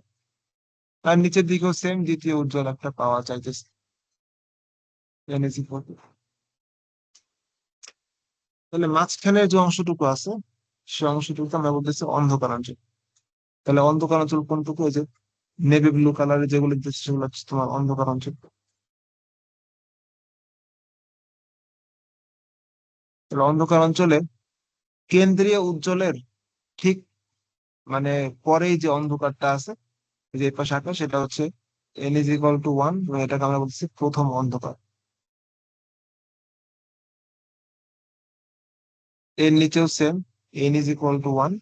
আর নিচের দিকেও সেম দ্বিতীয় উজ্জ্বল একটা পাওয়া যাইতেছে, এন ইজ ইকুয়াল টু। তাহলে মাঝখানে যে অংশটুকু আছে, সে অংশটুকু আমরা বলতেছি অন্ধকার অঞ্চল। তাহলে অন্ধকার অঞ্চল কোনটুকু? ওই যে নেভি ব্লু কালারের যেগুলো দেখছি সেগুলো হচ্ছে তোমার অন্ধকার অঞ্চল। তাহলে অন্ধকার অঞ্চলে কেন্দ্রীয় উজ্জ্বলের ঠিক মানে পরেই যে অন্ধকারটা আছে, যে পাশে আঁকা, সেটা হচ্ছে এন ইজ ইকুয়াল টু 1, এটাকে আমরা বলছি প্রথম অন্ধকার। এর নিচেও same, N is equal two 1,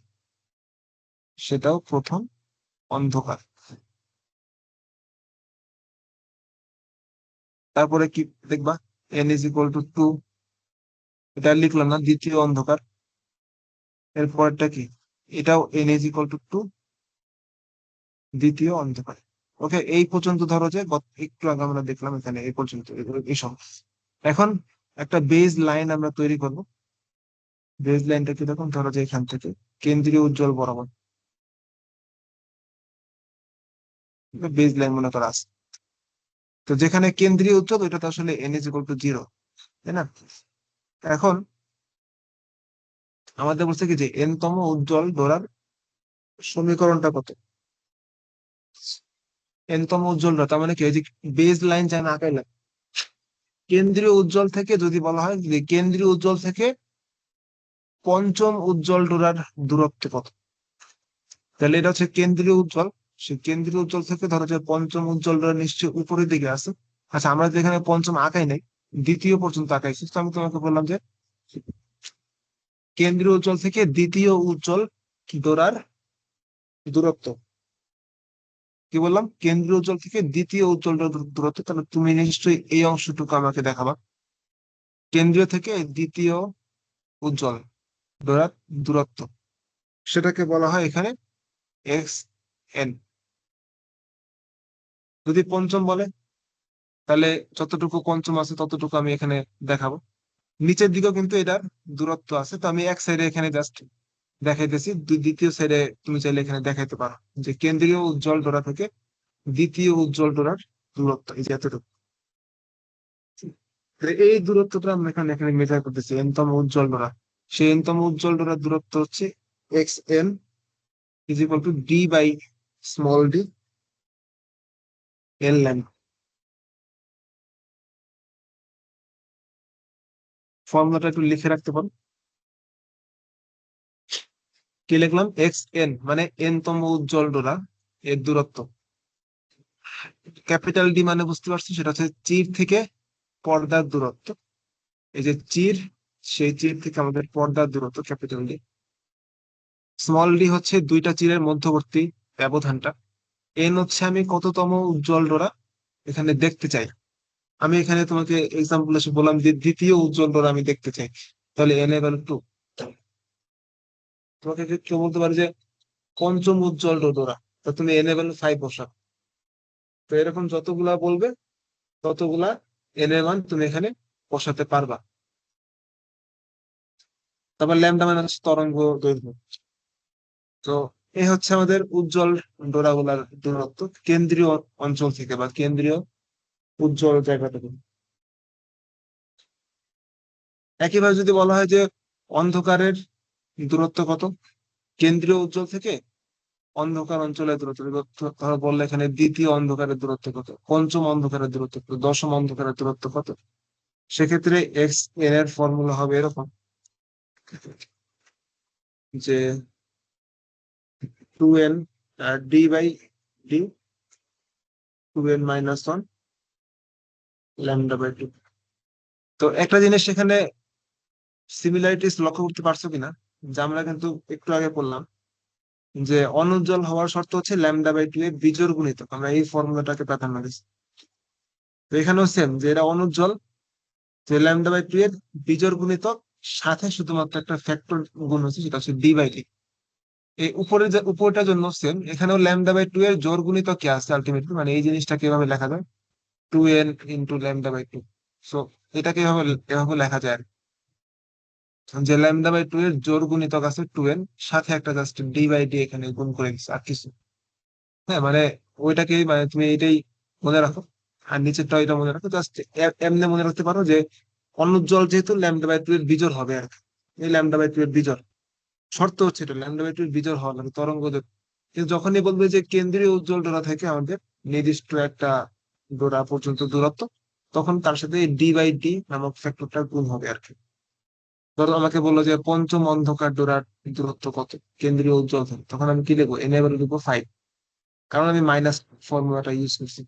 সেটাও প্রথম অন্ধকার। তারপরে কি দেখবা? এন ইজ ইকুয়াল টু 2, এটা লিখলাম না, দ্বিতীয় অন্ধকার। এরপরটা কি? এটাও এন ইজ ইকুয়াল টু 2, দ্বিতীয় অন্ধকার। ওকে, এই পর্যন্ত ধরো যে একটু আগে আমরা দেখলাম এখানে এই পর্যন্ত এই সব। এখন একটা বেজ লাইন আমরা তৈরি করব। বেজ লাইনটা কিরকম? ধরো যে এখান থেকে কেন্দ্রীয় উজ্জ্বল বরাবর বেজ লাইন মনে করা আছে। তো যেখানে কেন্দ্রীয় উজ্জ্বল, ওইটা তো আসলে এন ইজ ইকুয়াল টু 0, তাই না? এখন আমাদের বলছে কি যে এন তম উজ্জ্বল ডোরার সমীকরণটা কত? এন তম উজ্জ্বল ডোরা, তার মানে কি, এই যে বেজ লাইন যা না আঁকাইলাম, কেন্দ্রীয় উজ্জ্বল থেকে যদি বলা হয় যে কেন্দ্রীয় উজ্জ্বল থেকে পঞ্চম উজ্জ্বল ডোরার দূরত্ব কত, তাহলে এটা হচ্ছে কেন্দ্রীয় উজ্জ্বল। সেই কেন্দ্রীয় উজ্জ্বল থেকে ধরো যে পঞ্চম উজ্জ্বল ডোরা নিশ্চয়ই উপরের দিকে আছে। আচ্ছা, আমরা যেখানে পঞ্চম আঁকাই নাই, দ্বিতীয় পর্যন্ত আঁকাইছি, তো আমি তোমাকে বললাম যে কেন্দ্রীয় উজ্জ্বল থেকে দ্বিতীয় উজ্জ্বল ডোরার দূরত্ব। কি বললাম? কেন্দ্রীয় উজ্জ্বল থেকে দ্বিতীয় উজ্জ্বল ডোরার দূরত্ব। তাহলে তুমি নিশ্চয়ই এই অংশটুকু আমাকে দেখাবা, কেন্দ্রীয় থেকে দ্বিতীয় উজ্জ্বল ডোরার দূরত্ব। সেটাকে বলা হয় এখানে এক্স এন। যদি পঞ্চম বলে, তাহলে যতটুকু পঞ্চম আছে ততটুকু আমি এখানে দেখাবো। নিচের দিকেও কিন্তু এটার দূরত্ব আছে, তো আমি এক সাইডে এখানে জাস্ট দেখাইতেছি। দ্বিতীয় সাইডে তুমি চাইলে এখানে দেখাইতে পারো যে কেন্দ্রীয় উজ্জ্বল ডোরা থেকে দ্বিতীয় উজ্জ্বল ডোরার দূরত্ব এই যে এতটুকু। তো এই দূরত্বটা আমরা এখানে এখানে মেজার করতেছি এনতম উজ্জ্বল ডোরা। সেই এনতম উজ্জ্বল ডোরার দূরত্ব হচ্ছে X N is equal to D by small D, L lambda. ফর্মুলাটা একটু লিখে রাখতে পারো। কি লিখলাম? এক্স এন মানে এনতম উজ্জ্বল ডোরা এর দূরত্ব। ক্যাপিটাল ডি মানে বুঝতে পারছি, সেটা হচ্ছে চির থেকে পর্দার দূরত্ব, এই যে চির, সেই চির থেকে আমাদের পর্দার দূরত্ব ক্যাপিটাল ডি। স্মল ডি হচ্ছে দুইটা চিরের মধ্যবর্তী ব্যবধানটা। এন হচ্ছে আমি কততম উজ্জ্বল ডোরা এখানে দেখতে চাই। আমি এখানে তোমাকে এক্সাম্পল এসে বললাম যে দ্বিতীয় উজ্জ্বল ডোরা আমি দেখতে চাই, তাহলে এন এবার টু। তোমাকে কেউ বলতে পারে যে পঞ্চম উজ্জ্বল ডোরা, তা তুমি এন এর 5 বসাও। তো এরকম যতগুলা বলবে ততগুলা এন এর মান তুমি এখানে বসাতে পারবা। তারপর ল্যামডা মানে হচ্ছে তরঙ্গ দৈর্ঘ্য। তো এই হচ্ছে আমাদের উজ্জ্বল ডোরাগুলার দূরত্ব কেন্দ্রীয় অঞ্চল থেকে বা কেন্দ্রীয় উজ্জ্বল জায়গা থেকে। একইভাবে যদি বলা হয় যে অন্ধকারের দূরত্ব কত কেন্দ্রীয় উজ্জ্বল থেকে অন্ধকার অঞ্চলের দূরত্ব, ধরো বললে এখানে দ্বিতীয় অন্ধকারের দূরত্ব কত, পঞ্চম অন্ধকারের দূরত্ব কত, দশম অন্ধকারের দূরত্ব কত, সেক্ষেত্রে এক্স এন এর ফর্মুলা হবে এরকম যে 2n D by D, 2n-1 lambda by 2। তো একটা জিনিস সেখানে সিমিলারিটিস লক্ষ্য করতে পারছো কিনা, যে আমরা কিন্তু একটু আগে বললাম যে অনুজ্জ্বল হওয়ার শর্ত হচ্ছে ল্যামডা বাই 2 এর বিজোড় গুণিতক, আমরা এই ফর্মুলাটাকে প্রাধান্য দিচ্ছি। তো এখানেও সেম, যে এটা অনুজ্জ্বল, যে ল্যামডা বাই 2 এর বিজোড় গুণিতক সাথে শুধুমাত্র একটা ফ্যাক্টর গুণ হচ্ছে, সেটা হচ্ছে ডি বাই ডি। এই উপরে যে উপরটার জন্য সেম, এখানেও ল্যামডা বাই 2 এর জোড় গুণিতক কি আছে আলটিমেটলি, মানে এই জিনিসটা কিভাবে লেখা যায়, 2n into lambda by 2। So এটাকে এভাবে এভাবে লেখা যায় আর কি। যে ল্যামডা বাই 2 এর জোড় গুণিতক আছে 2n, সাথে একটা জাস্ট ডি বাই ডি এখানে গুণ করে দিচ্ছে আর কিছু। হ্যাঁ মানে ওইটাকে মানে তুমি এইটাই মনে রাখো, আর নিচেরটা এটা মনে রাখো, জাস্ট এমনি মনে রাখতে পারো যে অনুজ্জ্বল যেহেতু ল্যামডা বাই 2 এর বিজোড় হবে আর কি। এই ল্যামডা বাই 2 এর বিজোড় শর্ত হচ্ছে এটা, ল্যামডা বাই 2 এর বিজোড় হওয়া লাগে তরঙ্গ দৈর্ঘ্য। কিন্তু যখনই বলবে যে কেন্দ্রীয় উজ্জ্বল ডোরা থেকে আমাদের নির্দিষ্ট একটা ডোরা পর্যন্ত দূরত্ব, তখন তার সাথে ডি বাই ডি নামক ফ্যাক্টরটা গুণ হবে আর কি। ধরো আমাকে বললো যে পঞ্চম অন্ধকার ডোরার দূরত্ব কত কেন্দ্রীয় উজ্জ্বল থেকে, তখন আমি কি লিখবো, এন এবার লিখবো 5, কারণ আমি মাইনাস ফর্মুলাটা ইউজ করছি।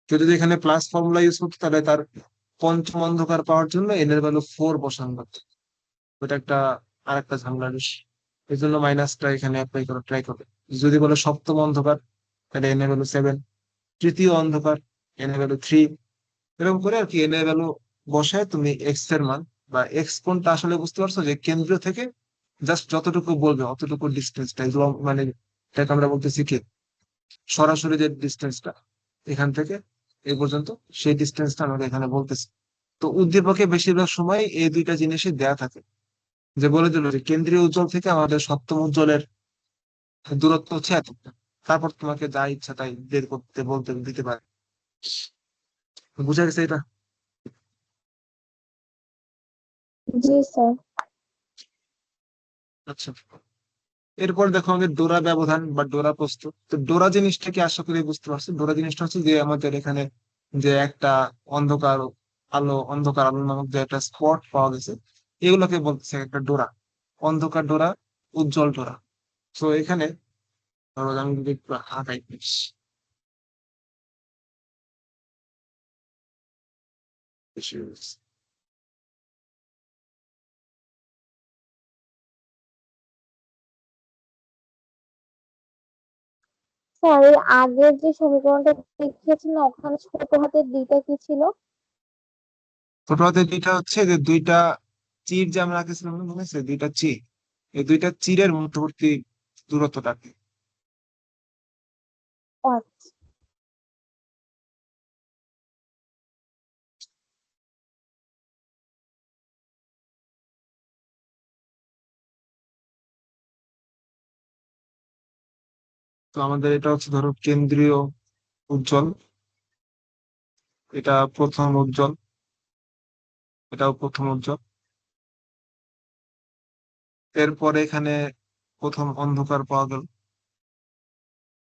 কেউ যদি এখানে প্লাস ফর্মুলা ইউজ করতো তাহলে তার পঞ্চম অন্ধকার পাওয়ার জন্য এন এর ভ্যালু 4 বসানো লাগতো। ওটা একটা আর একটা ঝামেলা বেশি, এই জন্য মাইনাসটা এখানে অ্যাপ্লাই করা ট্রাই করবে। যদি বলে সপ্তম অন্ধকার, তাহলে এন এর ভ্যালু 7, তৃতীয় অন্ধকার এন এর ভ্যালু 3, এরকম করে আর কি এন এর ভ্যালু বসায় তুমি এক্স এর মান, বা এক্স কোনটা আসলে বুঝতে পারছো, যে কেন্দ্র থেকে জাস্ট যতটুকু বলবে অতটুকু ডিস্টেন্সটা, মানে এটাকে আমরা বলতেছি কি সরাসরি যে ডিস্টেন্সটা এখান থেকে এই পর্যন্ত, সেই ডিস্টেন্সটা আমাকে এখানে বলতেছে। তো উদ্দীপকে বেশিরভাগ সময় এই দুইটা জিনিসই দেয়া থাকে, যে বলে দিল যে কেন্দ্রীয় উজ্জ্বল থেকে আমাদের সপ্তম উজ্জ্বলের দূরত্ব হচ্ছে এতটা, তারপর তোমাকে যা ইচ্ছা তাই বের করতে বলতে দিতে পারে। বুঝা গেছে এটা? জি স্যার। আচ্ছা, এরপর দেখো আমাদের ডোরা ব্যবধান বা ডোরা প্রস্থ। তো ডোরা জিনিসটা কি আশা করি বুঝতে পারছো, ডোরা জিনিসটা হচ্ছে যে আমাদের এখানে যে একটা অন্ধকার অন্ধকার আলো নামক যে একটা স্পট পাওয়া গেছে, এগুলোকে বলতেছে একটা ডোরা, অন্ধকার ডোরা, উজ্জ্বল ডোরা। তো এখানে ধরো আমি যদি একটু আঁকাই please। স্যার এর আগের যে সমীকরণটা দেখিয়েছেন ওখানে ছোট হাতের ডিটা কি ছিল? ছোট হাতের দুইটা হচ্ছে যে দুইটা চির যে আমরা আঁকেছিলাম না, মনে আছে দুইটা চির, এই দুইটা চিরের মধ্যবর্তী দূরত্বটাকে। ও আচ্ছা। তো আমাদের এটা হচ্ছে ধরো কেন্দ্রীয় উজ্জ্বল, এটা প্রথম উজ্জ্বল, এটাও প্রথম উজ্জ্বল। এরপরে এখানে প্রথম অন্ধকার পাওয়া গেল,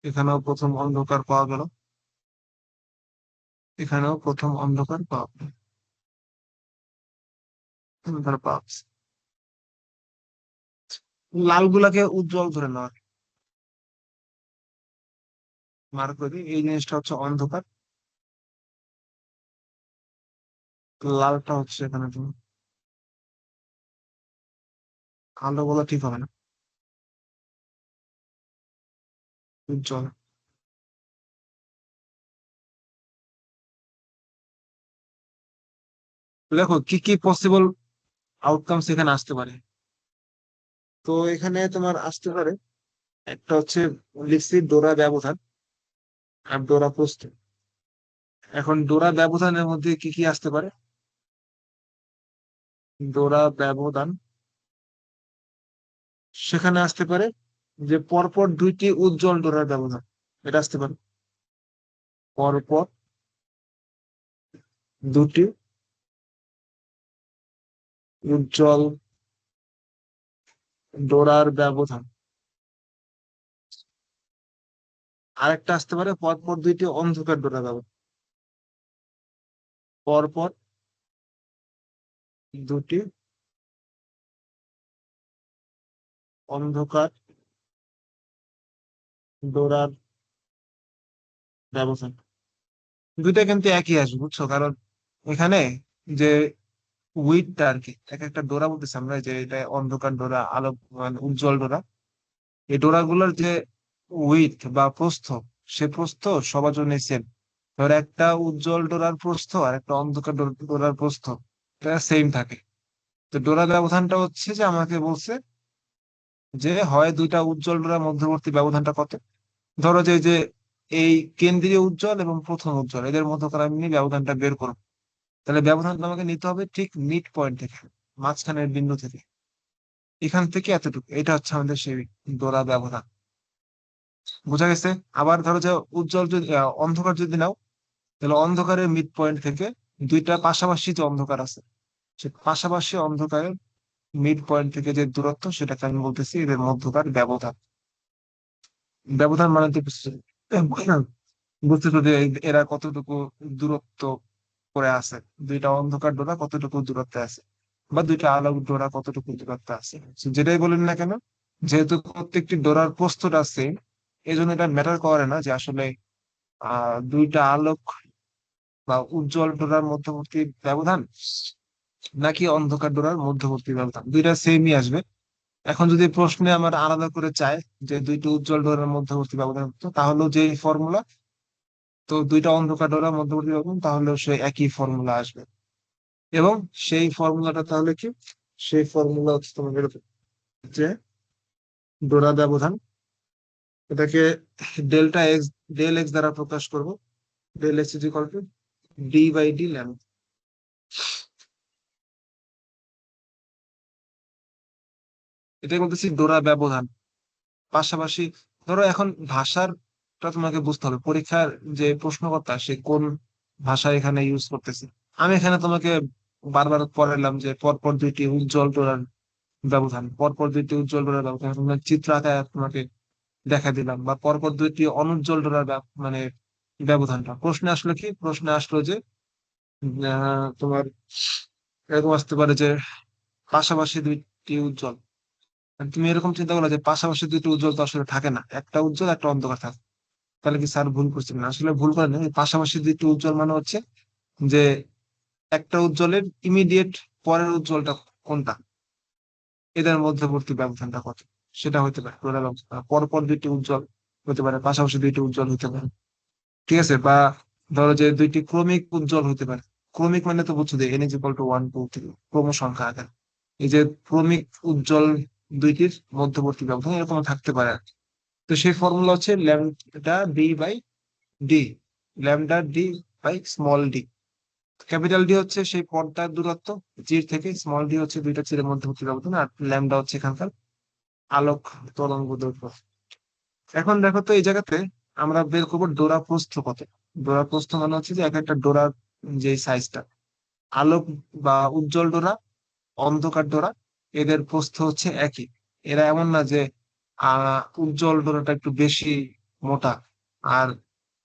এখানেও প্রথম অন্ধকার পাওয়া গেল, এখানেও প্রথম অন্ধকার পাওয়া গেল, অন্ধকার পাওয়া গেছে। লাল গুলাকে উজ্জ্বল ধরে নেওয়া, মার্ক করে দিই, এই জিনিসটা হচ্ছে অন্ধকার, লালটা হচ্ছে এখানে তুমি কালো বলা ঠিক হবে না, উজ্জ্বল। দেখো কি কি পসিবল আউটকামস এখানে আসতে পারে। তো এখানে তোমার আসতে পারে, একটা হচ্ছে লিখছি ডোরা ব্যবধান আর ডোরা প্রস্থ। এখন ডোরা ব্যবধানের মধ্যে কি কি আসতে পারে? ডোরা ব্যবধান, সেখানে আসতে পারে যে পরপর দুইটি উজ্জ্বল ডোরার ব্যবধান, এটা আসতে পারে। পরপর দুটি উজ্জ্বল ডোরার ব্যবধান। আরেকটা আসতে পারে পরপর দুইটি অন্ধকার ডোরার ব্যবধান। পরপর দুটি অন্ধকার ডোরার ব্যবধান। দুইটা কিন্তু একই আসবে বুঝছো, কারণ এখানে যে উইডটা আর কি, এক একটা ডোরা বলতেছি আমরা, যে এটা অন্ধকার ডোরা, আলো মানে উজ্জ্বল ডোরা, এই ডোরাগুলোর যে উইথ বা প্রস্থ, সে প্রস্থ সবার জন্য সেম। ধর একটা উজ্জ্বল ডোরার প্রস্থ আর একটা অন্ধকার ডোরার প্রস্থ, এটা সেম থাকে। তো ডোরা ব্যবধানটা হচ্ছে যে আমাকে বলছে যে হয় দুইটা উজ্জ্বল ডোরার মধ্যবর্তী ব্যবধানটা কত। ধরো যে এই কেন্দ্রীয় উজ্জ্বল এবং প্রথম উজ্জ্বল এদের মধ্যকার আমি ব্যবধানটা বের করবো। তাহলে ব্যবধানটা আমাকে নিতে হবে ঠিক মিড পয়েন্ট থেকে, মাঝখানের বিন্দু থেকে, এখান থেকে এতটুকু, এটা হচ্ছে আমাদের সেই ডোরা ব্যবধান। বোঝা গেছে? আবার ধরো যে উজ্জ্বল যদি অন্ধকার যদি নাও, তাহলে অন্ধকারের মিড পয়েন্ট থেকে দুইটা পাশাপাশি যে অন্ধকার আছে, সে পাশাপাশি অন্ধকারের মিড পয়েন্ট থেকে যে দূরত্ব, সেটাকে আমি বলতেছি এদের মধ্যকার ব্যবধান। ব্যবধান মানে তো বুঝতেছো যে এরা কতটুকু দূরত্ব করে আছে, দুইটা অন্ধকার ডোরা কতটুকু দূরত্বে আছে, বা দুইটা আলোক ডোরা কতটুকু দূরত্বে আছে। So, যেটাই বলেন না কেন, যেহেতু প্রত্যেকটি ডোরার প্রস্থটা সেম, এই জন্য এটা ম্যাটার করে না যে আসলে দুইটা আলোক বা উজ্জ্বল ডোরার মধ্যবর্তী ব্যবধান নাকি অন্ধকার ডোরার মধ্যবর্তী ব্যবধান, দুইটা সেমই আসবে। এখন যদি প্রশ্নে আমার আলাদা করে চায় যে দুইটা উজ্জ্বল ডোরার মধ্যবর্তী ব্যবধান কত, তাহলেও যে ফর্মুলা, তো দুইটা অন্ধকার ডোরার মধ্যবর্তী ব্যবধান, তাহলেও সে একই ফর্মুলা আসবে। এবং সেই ফর্মুলাটা তাহলে কি? সেই ফর্মুলা হচ্ছে তোমার এরকম, যে ডোরা ব্যবধান, এটাকে ডেল্টা এক্স, ডেল এক্স দ্বারা প্রকাশ করব। Del X is equal to D by D lambda. এটাই বলতেছি ডোরা ব্যবধান। পাশাপাশি ধরো এখন ভাষারটা তোমাকে বুঝতে হবে, পরীক্ষার যে প্রশ্নকর্তা সে কোন ভাষা এখানে ইউজ করতেছে। আমি এখানে তোমাকে বারবার পড়ালাম যে পরপর দুইটি উজ্জ্বল ডোরার ব্যবধান, পরপর দুইটি উজ্জ্বল ডোরার ব্যবধান তোমার চিত্র আকারে তোমাকে দেখা দিলাম, বা পরপর দুইটি অনুজ্জ্বল ডোরার মানে ব্যবধানটা প্রশ্নে আসলো কি, প্রশ্নে আসলো যে তোমার এরকম আসতে পারে যে পাশাপাশি দুইটি উজ্জ্বল। আর তুমি এরকম চিন্তা করো যে পাশাপাশি দুইটি উজ্জ্বল তো আসলে থাকে না, একটা উজ্জ্বল একটা অন্ধকার থাকে। তাহলে কি স্যার ভুল করছেন? না, আসলে ভুল করেন না। এই পাশাপাশি দুইটি উজ্জ্বল মানে হচ্ছে যে একটা উজ্জ্বলের ইমিডিয়েট পরের উজ্জ্বলটা কোনটা, এদের মধ্যবর্তী ব্যবধানটা কত, সেটা হতে পারে ডোরা ব্যবধান। পরপর দুইটি উজ্জ্বল হতে পারে, পাশাপাশি দুইটি উজ্জ্বল হতে পারে, ঠিক আছে। বা ধরো যে দুইটি ক্রমিক উজ্জ্বল হতে পারে। ক্রমিক মানে তো বুঝছো যে এন ইজ ইকুয়াল টু 1 2 3, ক্রম সংখ্যা আকার। এই যে ক্রমিক উজ্জ্বল দুইটির মধ্যবর্তী ব্যবধান এরকম থাকতে পারে আর কি। তো সেই ফর্মুলা হচ্ছে lambda D by D, lambda D by small D. Capital D হচ্ছে সেই পর্দার দূরত্ব জির থেকে, স্মল ডি হচ্ছে দুইটা চিরের মধ্যবর্তী ব্যবধান, আর ল্যামডা হচ্ছে এখানকার আলোক তরঙ্গ দৈর্ঘ্য। এখন দেখো তো এই জায়গাতে আমরা বের করবো ডোরা প্রস্থ কত। ডোরা প্রস্থ মানে হচ্ছে যে এক একটা ডোরার যে সাইজটা, আলোক বা উজ্জ্বল ডোরা, অন্ধকার ডোরা, এদের প্রস্থ হচ্ছে একই। এরা এমন না যে উজ্জ্বল ডোরাটা একটু বেশি মোটা আর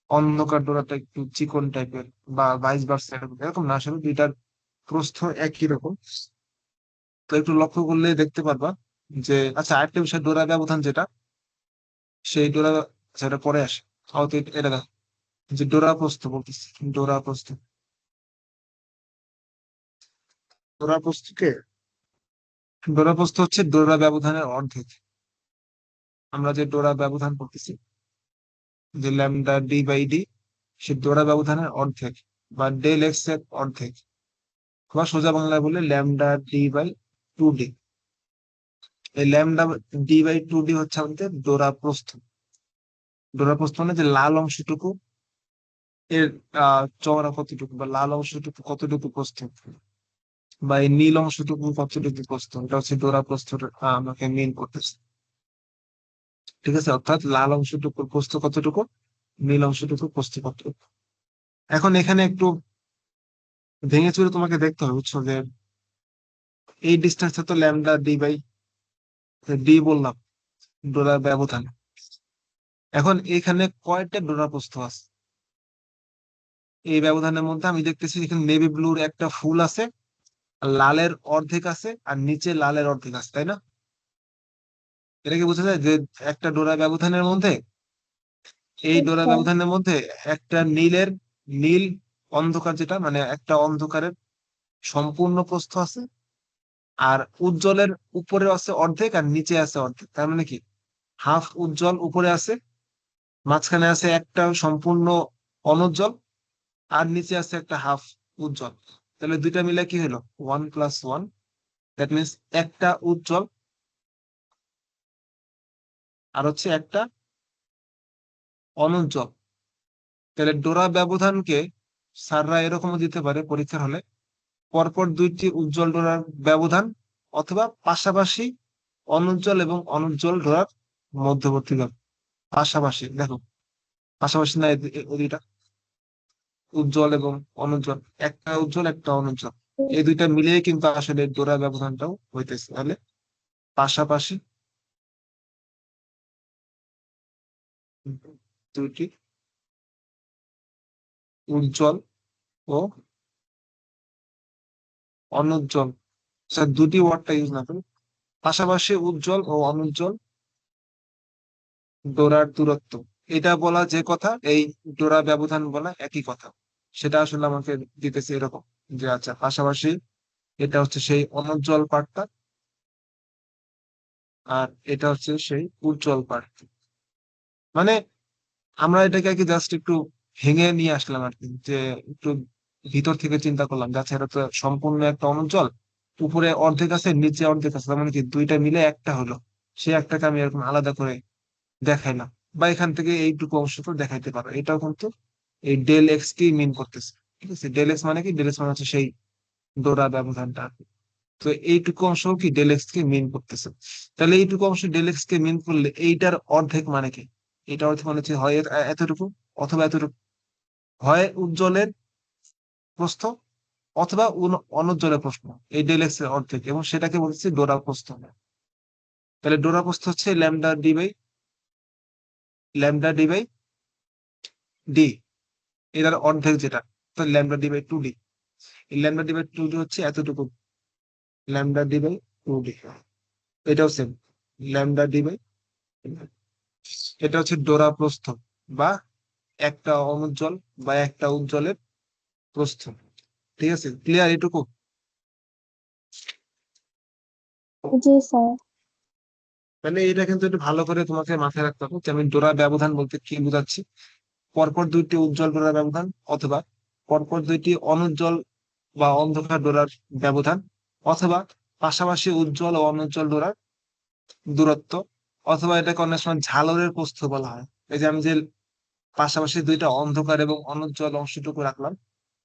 অন্ধকার ডোরাটা একটু চিকন টাইপের, বা ভাইস ভার্সা, এরকম না, আসলে দুইটার প্রস্থ একই রকম। তো একটু লক্ষ্য করলে দেখতে পারবা যে, আচ্ছা আরেকটা বিষয়, ডোরা ব্যবধান যেটা, সেই ডোরা, সেটা পরে আসে। হয়তো এটা দেখো, যে ডোরা প্রস্থ বলতেছি, ডোরা প্রস্থ। ডোরা প্রস্থকে, ডোরা প্রস্থ হচ্ছে ডোরা ব্যবধানের অর্ধেক। আমরা যে ডোরা ব্যবধান করতেছি, যে ল্যামডা ডি বাই ডি, সে ডোরা ব্যবধানের অর্ধেক বা ডেল এক্স এর অর্ধেক, বা সোজা বাংলায় বলে lambda D by two D. এই lambda D by two D হচ্ছে আমাদের ডোরা প্রস্থ। ডোরা প্রস্থ মানে যে লাল অংশটুকু এর চওড়া কতটুকু, বা লাল অংশটুকু কতটুকু প্রস্থ, বা এই নীল অংশটুকু কতটুকু প্রস্থ, এটা হচ্ছে ডোরা প্রস্থ আমাকে মিন করতেছে। ঠিক আছে, অর্থাৎ লাল অংশটুকুর প্রস্থ কতটুকু, নীল অংশটুকু প্রস্থ কতটুকু। এখন এখানে একটু ভেঙে চুরে তোমাকে দেখতে হবে, বুঝছো, যে এই ডিস্টেন্সটা তো ল্যামডা ডি বাই ডি বললাম, ডোরা ব্যবধান। এখন এখানে কয়টা ডোরা প্রস্থ আছে এই ব্যবধানের মধ্যে? আমি দেখতেছি এখানে নেভি ব্লুর একটা ফুল আছে, আর লালের অর্ধেক আছে, আর নিচে লালের অর্ধেক আছে, তাই না? এটা কি বোঝা যায় যে একটা ডোরা ব্যবধানের মধ্যে, এই ডোরা আচ্ছা, ব্যবধানের মধ্যে একটা নীল অন্ধকার, যেটা মানে একটা অন্ধকারের সম্পূর্ণ প্রস্থ আছে, আর উজ্জ্বলের উপরে আছে অর্ধেক আর নিচে আছে অর্ধেক। তার মানে কি, হাফ উজ্জ্বল উপরে আছে, মাঝখানে আছে একটা সম্পূর্ণ অনুজ্জ্বল, আর নিচে আছে একটা হাফ উজ্জ্বল। তাহলে দুইটা মিলে কি হলো, 1+1। দ্যাট মিনস একটা উজ্জ্বল আর হচ্ছে একটা অনুজ্জ্বল। তাহলে ডোরা ব্যবধানকে স্যাররা এরকমও দিতে পারে পরীক্ষার হলে, পরপর দুইটি উজ্জ্বল ডোরার ব্যবধান, অথবা পাশাপাশি অনুজ্জ্বল এবং অনুজ্জ্বল ডোরার মধ্যবর্তী ব্যবধান। পাশাপাশি দেখো, পাশাপাশি না, দুইটা উজ্জ্বল এবং অনুজ্জ্বল, একটা উজ্জ্বল একটা অনুজ্জ্বল, এই দুইটা মিলিয়ে কিন্তু আসলে ডোরা ব্যবধানটাও হইতেছে। তাহলে পাশাপাশি দুইটি উজ্জ্বল ও অনুজ্জ্বল, স্যার দুটি ওয়ার্ডটা ইউজ না করি, পাশাপাশি উজ্জ্বল ও অনুজ্জ্বল ডোরার দূরত্ব, এটা বলা যে কথা, এই ডোরা ব্যবধান বলা একই কথা। সেটা আসলে আমাকে দিতেছে এরকম, যে আচ্ছা পাশাপাশি এটা হচ্ছে সেই অনুজ্জ্বল পার্টটা, আর এটা হচ্ছে সেই উজ্জ্বল পার্ট। মানে আমরা এটাকে আর কি জাস্ট একটু ভেঙে নিয়ে আসলাম আর কি, যে একটু ভিতর থেকে চিন্তা করলাম, যাচ্ছে এটা তো সম্পূর্ণ একটা অনুজ্জ্বল, উপরে অর্ধেক আছে নিচে অর্ধেক আছে, তার মানে কি দুইটা মিলে একটা হলো। সে একটাকে আমি এরকম আলাদা করে দেখাইলাম, বা এখান থেকে এইটুকু অংশ তো দেখাইতে পারো, এটাও কিন্তু এই ডেল এক্স কি মিন করতেছে। ঠিক আছে, ডেল এক্স মানে কি, ডেল এক্স মানে হচ্ছে সেই ডোরা ব্যবধানটা আর কি। তো এইটুকু অংশ কি ডেল এক্স কে মিন করতেছে। তাহলে এইটুকু অংশ ডেল এক্স কে মিন করলে এইটার অর্ধেক মানে কি, এটা অর্ধেক মানে হচ্ছে হয় এতটুকু অথবা এতটুকু, হয় উজ্জ্বলের প্রস্থ অথবা অনুজ্জ্বলের প্রস্থ, এই ডেল এক্স এর অর্ধেক, এবং সেটাকে বলছি ডোরা প্রস্থ। তাহলে ডোরা প্রস্থ হচ্ছে ল্যামডা ডি বাই ডি, এটার অর্ধেক যেটা, তো lambda D by two D. এই lambda D by two D হচ্ছে এতটুকু, lambda D by two D, এটাও সেম, ল্যামডা ডি বাই, এটা হচ্ছে ডোরা প্রস্থ, বা একটা অনুজ্জ্বল বা একটা উজ্জ্বলের প্রস্থ। ঠিক আছে, ক্লিয়ার এটুকু? জি স্যার। মানে এটা কিন্তু একটু ভালো করে তোমাকে মাথায় রাখতে হবে, যে আমি ডোরা ব্যবধান বলতে কি বোঝাচ্ছি। পরপর দুইটি উজ্জ্বল ডোরার ব্যবধান, অথবা পরপর দুইটি অনুজ্জ্বল বা অন্ধকার ডোরার ব্যবধান, অথবা পাশাপাশি উজ্জ্বল ও অনুজ্জ্বল ডোরার দূরত্ব, অথবা এটাকে অনেক সময় ঝালরের প্রস্থ বলা হয়। এই যে আমি যে পাশাপাশি দুইটা অন্ধকার এবং অনুজ্জ্বল অংশটুকু রাখলাম,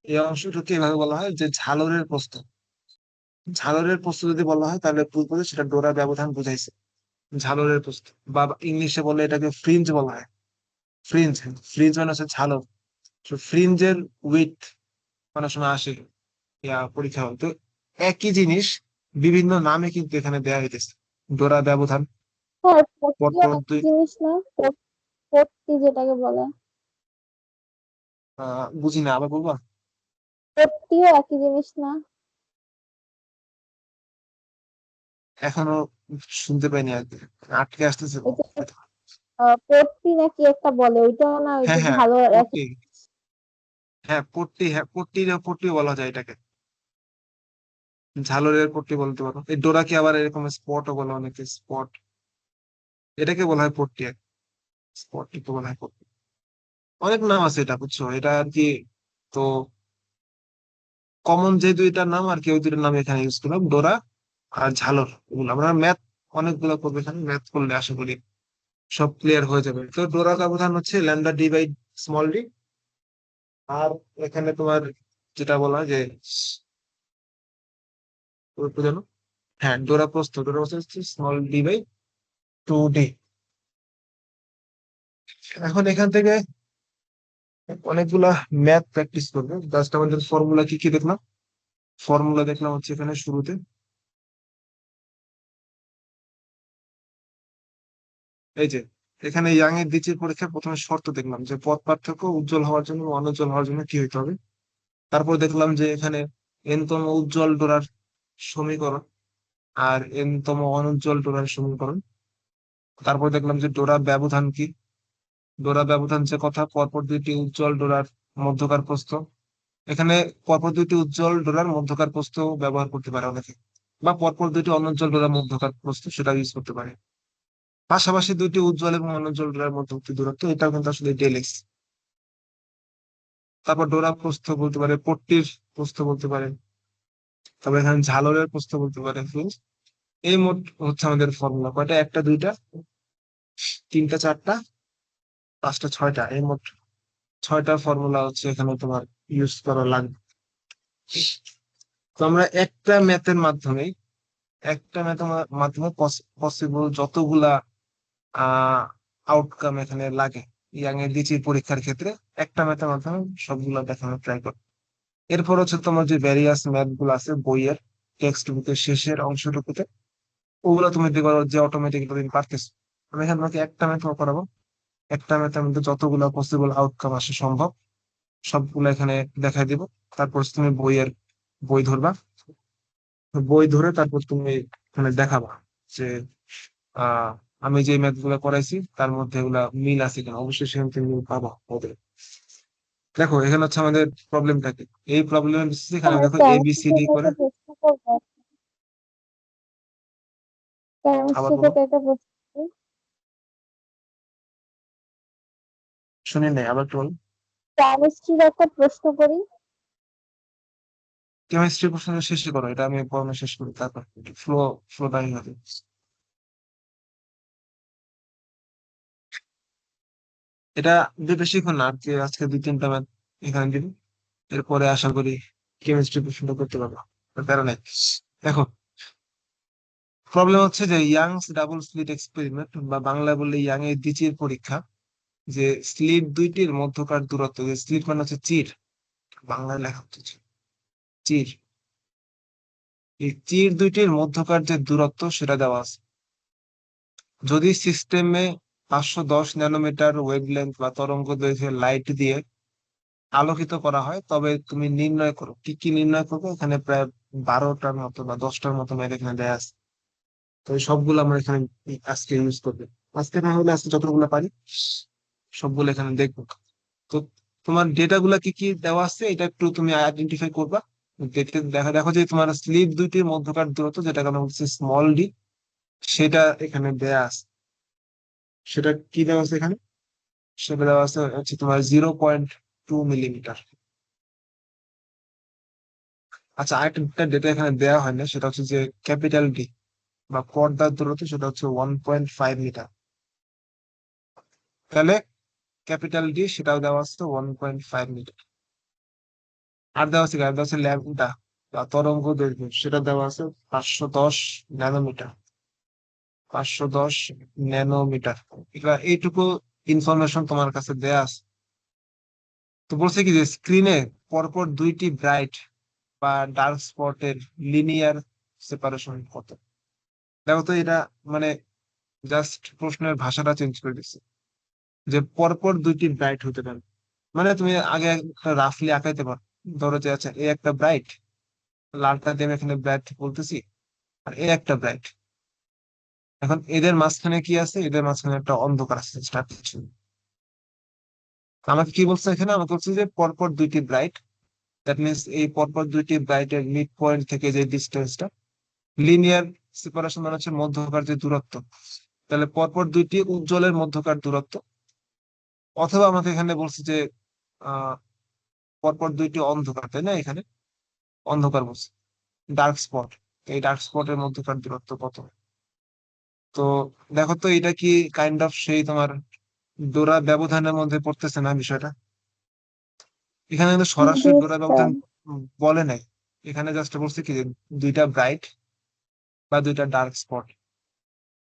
এই অংশটুকু এভাবে বলা হয় যে ঝালরের প্রস্থ। ঝালরের প্রস্থ যদি বলা হয় তাহলে বুঝবো যে সেটা ডোরা ব্যবধান বুঝাইছে, ঝালরের প্রস্থ। বা ইংলিশে বলে এটাকে ফ্রিঞ্জ বলা হয়। ফ্রিঞ্জ, ফ্রিঞ্জ মানে হচ্ছে ঝালর। ফ্রিঞ্জের উইথ অনেক সময় আসে পরীক্ষা হয় তো, একই জিনিস বিভিন্ন নামে কিন্তু এখানে দেওয়া হইতেছে। ডোরা ব্যবধান, স্যার পট্টিও পরপর এক দুই, জিনিস না? পট্টি যেটাকে বলে, বুঝি না, আবার বলবা? পট্টিও একই জিনিস না? এখনো শুনতে পাইনি আর কি, আটকে আসতেছে ওই যে হয়তো। পট্টি নাকি একটা বলে, ওইটাও না ওই হ্যাঁ যে হ্যাঁ, ভালো একই? পট্টি, হ্যাঁ পট্টি, হ্যাঁ পট্টি, পট্টি বলা যায় এটাকে। ঝালরের পট্টি বলতে পারো। এই ডোরাকে আবার এরকম স্পটও বলে অনেকে, স্পট, এটাকে বলা হয় পট্টি। স্পট টিকে বলা হয় পট্টি। অনেক নাম আছে এটা, বুঝছো, এটা আর কি। তো কমন যে দুইটা নাম আর কি, ওই দুইটার নাম এখানে ইউজ করলাম, ডোরা আর ঝালর। এগুলো আমরা ম্যাথ অনেকগুলো করবো এখানে, ম্যাথ করলে আশা করি সব ক্লিয়ার হয়ে যাবে। তো ডোরার ব্যবধান হচ্ছে lambda D by small D. আর এখানে তোমার যেটা বলা হয় যে জানো, হ্যাঁ, ডোরা প্রস্থ হচ্ছে স্মল ডি বাই 2D। এখন এখান থেকে অনেকগুলা ম্যাথ প্র্যাকটিস করবে। জাস্ট আমাদের ফর্মুলা কি কি দেখলাম, ফর্মুলা দেখলাম হচ্ছে এখানে শুরুতে, এই যে এখানে ইয়াং এর দ্বিতীয় পরীক্ষার প্রথমে শর্ত দেখলাম যে পথ পার্থক্য উজ্জ্বল হওয়ার জন্য ও অনুজ্জ্বল হওয়ার জন্য কি হইতে হবে। তারপর দেখলাম যে এখানে এন তম উজ্জ্বল ডোরার সমীকরণ আর এন তম অনুজ্জ্বল ডোরার সমীকরণ। তারপর দেখলাম যে ডোরা ব্যবধান কি, ডোরা ব্যবধান যে কথা, পরপর দুইটি উজ্জ্বল ডোরার মধ্যকার প্রস্থ। এখানে পরপর দুইটি উজ্জ্বল ডোরার মধ্যকার প্রস্থ ব্যবহার করতে পারে অনেকে, বা পরপর দুইটি অনুজ্জ্বল ডোরার মধ্যকার প্রস্থ সেটা ইউজ করতে পারে। পাশাপাশি দুইটি উজ্জ্বল এবং অনুজ্জ্বল ডোরার মধ্যবর্তী দূরত্ব, এটাও কিন্তু আসলে ডেলেক্স। তারপর ডোরা প্রস্থ বলতে পারে, পট্টির প্রস্থ বলতে পারে, তারপর এখানে ঝালরের প্রস্থ বলতে পারে। এই মোট হচ্ছে আমাদের ফর্মুলা কয়টা, একটা দুইটা তিনটা চারটা পাঁচটা ছয়টা, এই মোট ছয়টা ফর্মুলা হচ্ছে এখানে তোমার ইউজ করা লাগবে। তো আমরা একটা ম্যাথের মাধ্যমে পসিবল যতগুলা আউটকাম এখানে লাগে ইয়াং এর লিচির পরীক্ষার ক্ষেত্রে, একটা ম্যাথের মাধ্যমে সবগুলা দেখানোর ট্রাই করো। এরপর হচ্ছে তোমার যে ভ্যারিয়াস ম্যাথ গুলো আছে বইয়ের টেক্সট বুকের শেষের অংশটুকুতে, ওগুলো তুমি দেখো যে অটোমেটিক্যালি তুমি পারতেছো। আমি এখানে তোমাকে একটা ম্যাথ করাবো, একটা ম্যাথের মধ্যে যতগুলো পসিবল আউটকাম আসে সম্ভব সবগুলো এখানে দেখাই দিব। তারপর তুমি বই ধরবা, বই ধরে তারপর তুমি এখানে দেখাবা যে আহ আমি যে ম্যাথ গুলো করাইছি তার মধ্যে এগুলা মিল আছে কিনা। অবশ্যই সেখান থেকে মিল পাবা ওদের। দেখো এখানে হচ্ছে আমাদের প্রবলেমটা কি, এই প্রবলেমের বেসিসে এখানে দেখো A B C D chemistry করে। থেকে একটা প্রশ্ন করবো, আবার কেমিস্ট্রি বলো, থেকে একটা প্রশ্ন করি। শুনি নাই, আবার একটু বলো। কেমিস্ট্রির একটা প্রশ্ন করি। কেমিস্ট্রি প্রশ্ন শেষই করো, এটা আমি পড়ানো শেষ করি তারপর ফ্লো ফ্লোটা হবে। এটা বেশিক্ষণ না আর কি, আজকে দুই তিনটা ম্যাথ এখানে দিবি, এরপরে আশা করি কেমিস্ট্রি প্রশ্নটা করতে পারবো, প্যারা নাই। দেখো প্রবলেম হচ্ছে যে ইয়াংস ডাবল স্লিট এক্সপেরিমেন্ট, বা বাংলায় বললে ইয়াং এর দ্বিতীয় পরীক্ষা, যে স্লিট দুইটির মধ্যকার দূরত্ব, যে স্লিট মানে হচ্ছে চির, বাংলায় লেখা হচ্ছে চির, এই চির দুইটির মধ্যকার যে দূরত্ব সেটা দেওয়া আছে। যদি সিস্টেমে 510 ন্যানোমিটার ওয়েভলেন্থ বা তরঙ্গ দৈর্ঘ্যের লাইট দিয়ে আলোকিত করা হয়, তবে তুমি নির্ণয় করো। কি কি নির্ণয় করবো, এখানে প্রায় 12টার মতো বা 10টার মতো ম্যাথ এখানে দেয়া আছে। তো এই সবগুলো আমরা এখানে আজকে ইউজ করবো। আজকে না হলে আজকে যতগুলো পারি সবগুলো এখানে দেখবো। তো তোমার ডেটা গুলা কি কি দেওয়া আছে এটা একটু তুমি আইডেন্টিফাই করবা। দেখতে দেখো যে তোমার স্লিপ দুইটির মধ্যকার দূরত্ব, যেটাকে আমরা বলছি স্মল ডি, সেটা এখানে দেয়া আছে। সেটা কি দেওয়া আছে এখানে, সেটা দেওয়া আছে হচ্ছে তোমার 0.2 মিলিমিটার। আচ্ছা, আরেকটা ডেটা এখানে দেওয়া হয় না, সেটা হচ্ছে যে ক্যাপিটাল ডি বা পর্দার দূরত্ব, সেটা হচ্ছে 1.5 মিটার। তাহলে ক্যাপিটাল ডি সেটাও দেওয়া আছে 1.5 মিটার। আর দেওয়া আছে ল্যাম্বডা বা তরঙ্গ দৈর্ঘ্য, সেটা দেওয়া আছে 510 ন্যানোমিটার। 510 ন্যানোমিটার, এটা এইটুকু ইনফরমেশন তোমার কাছে দেয়া আছে। তো বলছে কি যে স্ক্রিনে পরপর দুইটি ব্রাইট বা ডার্ক স্পটের লিনিয়ার সেপারেশন কত। দেখো তো এটা মানে জাস্ট প্রশ্নের ভাষাটা চেঞ্জ করে দিচ্ছে, যে পরপর দুইটি ব্রাইট হতে পারে। মানে তুমি আগে একটা রাফলি আঁকাইতে পারো, ধরো যে আচ্ছা এ একটা ব্রাইট, লালটা দিয়ে আমি এখানে ব্রাইট বলতেছি, আর এ একটা ব্রাইট। এখন এদের মাঝখানে কি আছে, এদের মাঝখানে একটা অন্ধকার আছে, স্টার কিছু। আমাকে কি বলছে এখানে, আমাকে বলছে যে পরপর দুইটি ব্রাইট দ্যাট মিনস এই পরপর দুইটি ব্রাইটের মিড পয়েন্ট থেকে যে ডিস্টেন্সটা, লিনিয়ার সেপারেশন মানে হচ্ছে মধ্যকার যে দূরত্ব, তাহলে পরপর দুইটি উজ্জ্বলের মধ্যকার দূরত্ব, অথবা আমাকে এখানে বলছে যে আহ পরপর দুইটি অন্ধকার, তাই না? এখানে অন্ধকার বলছে, ডার্ক স্পট, এই ডার্ক স্পটের মধ্যকার দূরত্ব কত। তো দেখো তো এটা কি কাইন্ড অফ সেই তোমার ডোরা ব্যবধানের মধ্যে পড়তেছে না বিষয়টা? এখানে কিন্তু সরাসরি ডোরা বুঝছো? ব্যবধান বলে নাই, এখানে জাস্ট বলছে কি যে দুইটা ব্রাইট বা দুইটা ডার্ক স্পট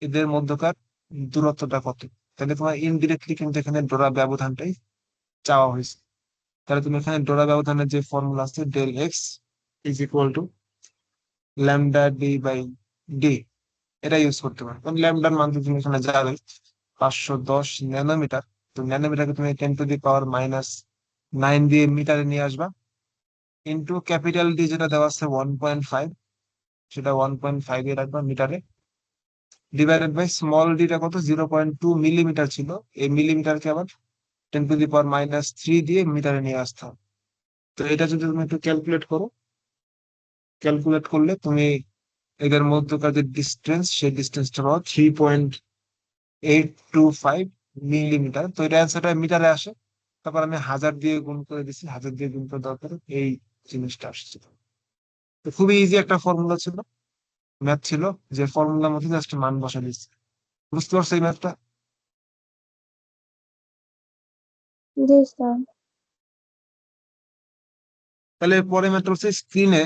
এদের মধ্যকার দূরত্বটা কত। তাহলে তোমার ইনডিরেক্টলি কিন্তু এখানে ডোরা ব্যবধানটাই চাওয়া হয়েছে। তাহলে তুমি এখানে ডোরা ব্যবধানের যে ফর্মুলা আছে, del X is equal to lambda D by D, এটা ইউজ করতে পারো। কারণ ল্যামডার মান তো তুমি এখানে যাবে 510 ন্যানোমিটার। তো ন্যানোমিটারকে তুমি 10⁻⁹ দিয়ে মিটারে নিয়ে আসবা, ইন্টু ক্যাপিটাল ডি যেটা দেওয়া আছে 1.5, সেটা 1.5 এ রাখবা মিটারে, ডিভাইডেড বাই স্মল ডিটা কত 0.2 মিলিমিটার ছিল, এই মিলিমিটারকে আবার 10⁻³ দিয়ে মিটারে নিয়ে আসতে হবে। তো এটা যদি তুমি একটু ক্যালকুলেট করো, ক্যালকুলেট করলে তুমি এদের মধ্যকার যে ডিস্টেন্স, সেই ডিস্টেন্সটা পাবো 3.825 মিলিমিটার। তো এটা অ্যান্সারটা মিটারে আসে, তারপর আমি 1000 দিয়ে গুণ করে দিচ্ছি, 1000 দিয়ে গুণ করে দেওয়ার পরে এই জিনিসটা আসছে। তো খুবই ইজি একটা ফর্মুলা ছিল, ম্যাথ ছিল, যে ফর্মুলার মধ্যে জাস্ট মান বসা দিচ্ছে। বুঝতে পারছো এই ম্যাথটা? জি স্যার। তাহলে পরে ম্যাথটা হচ্ছে স্ক্রিনে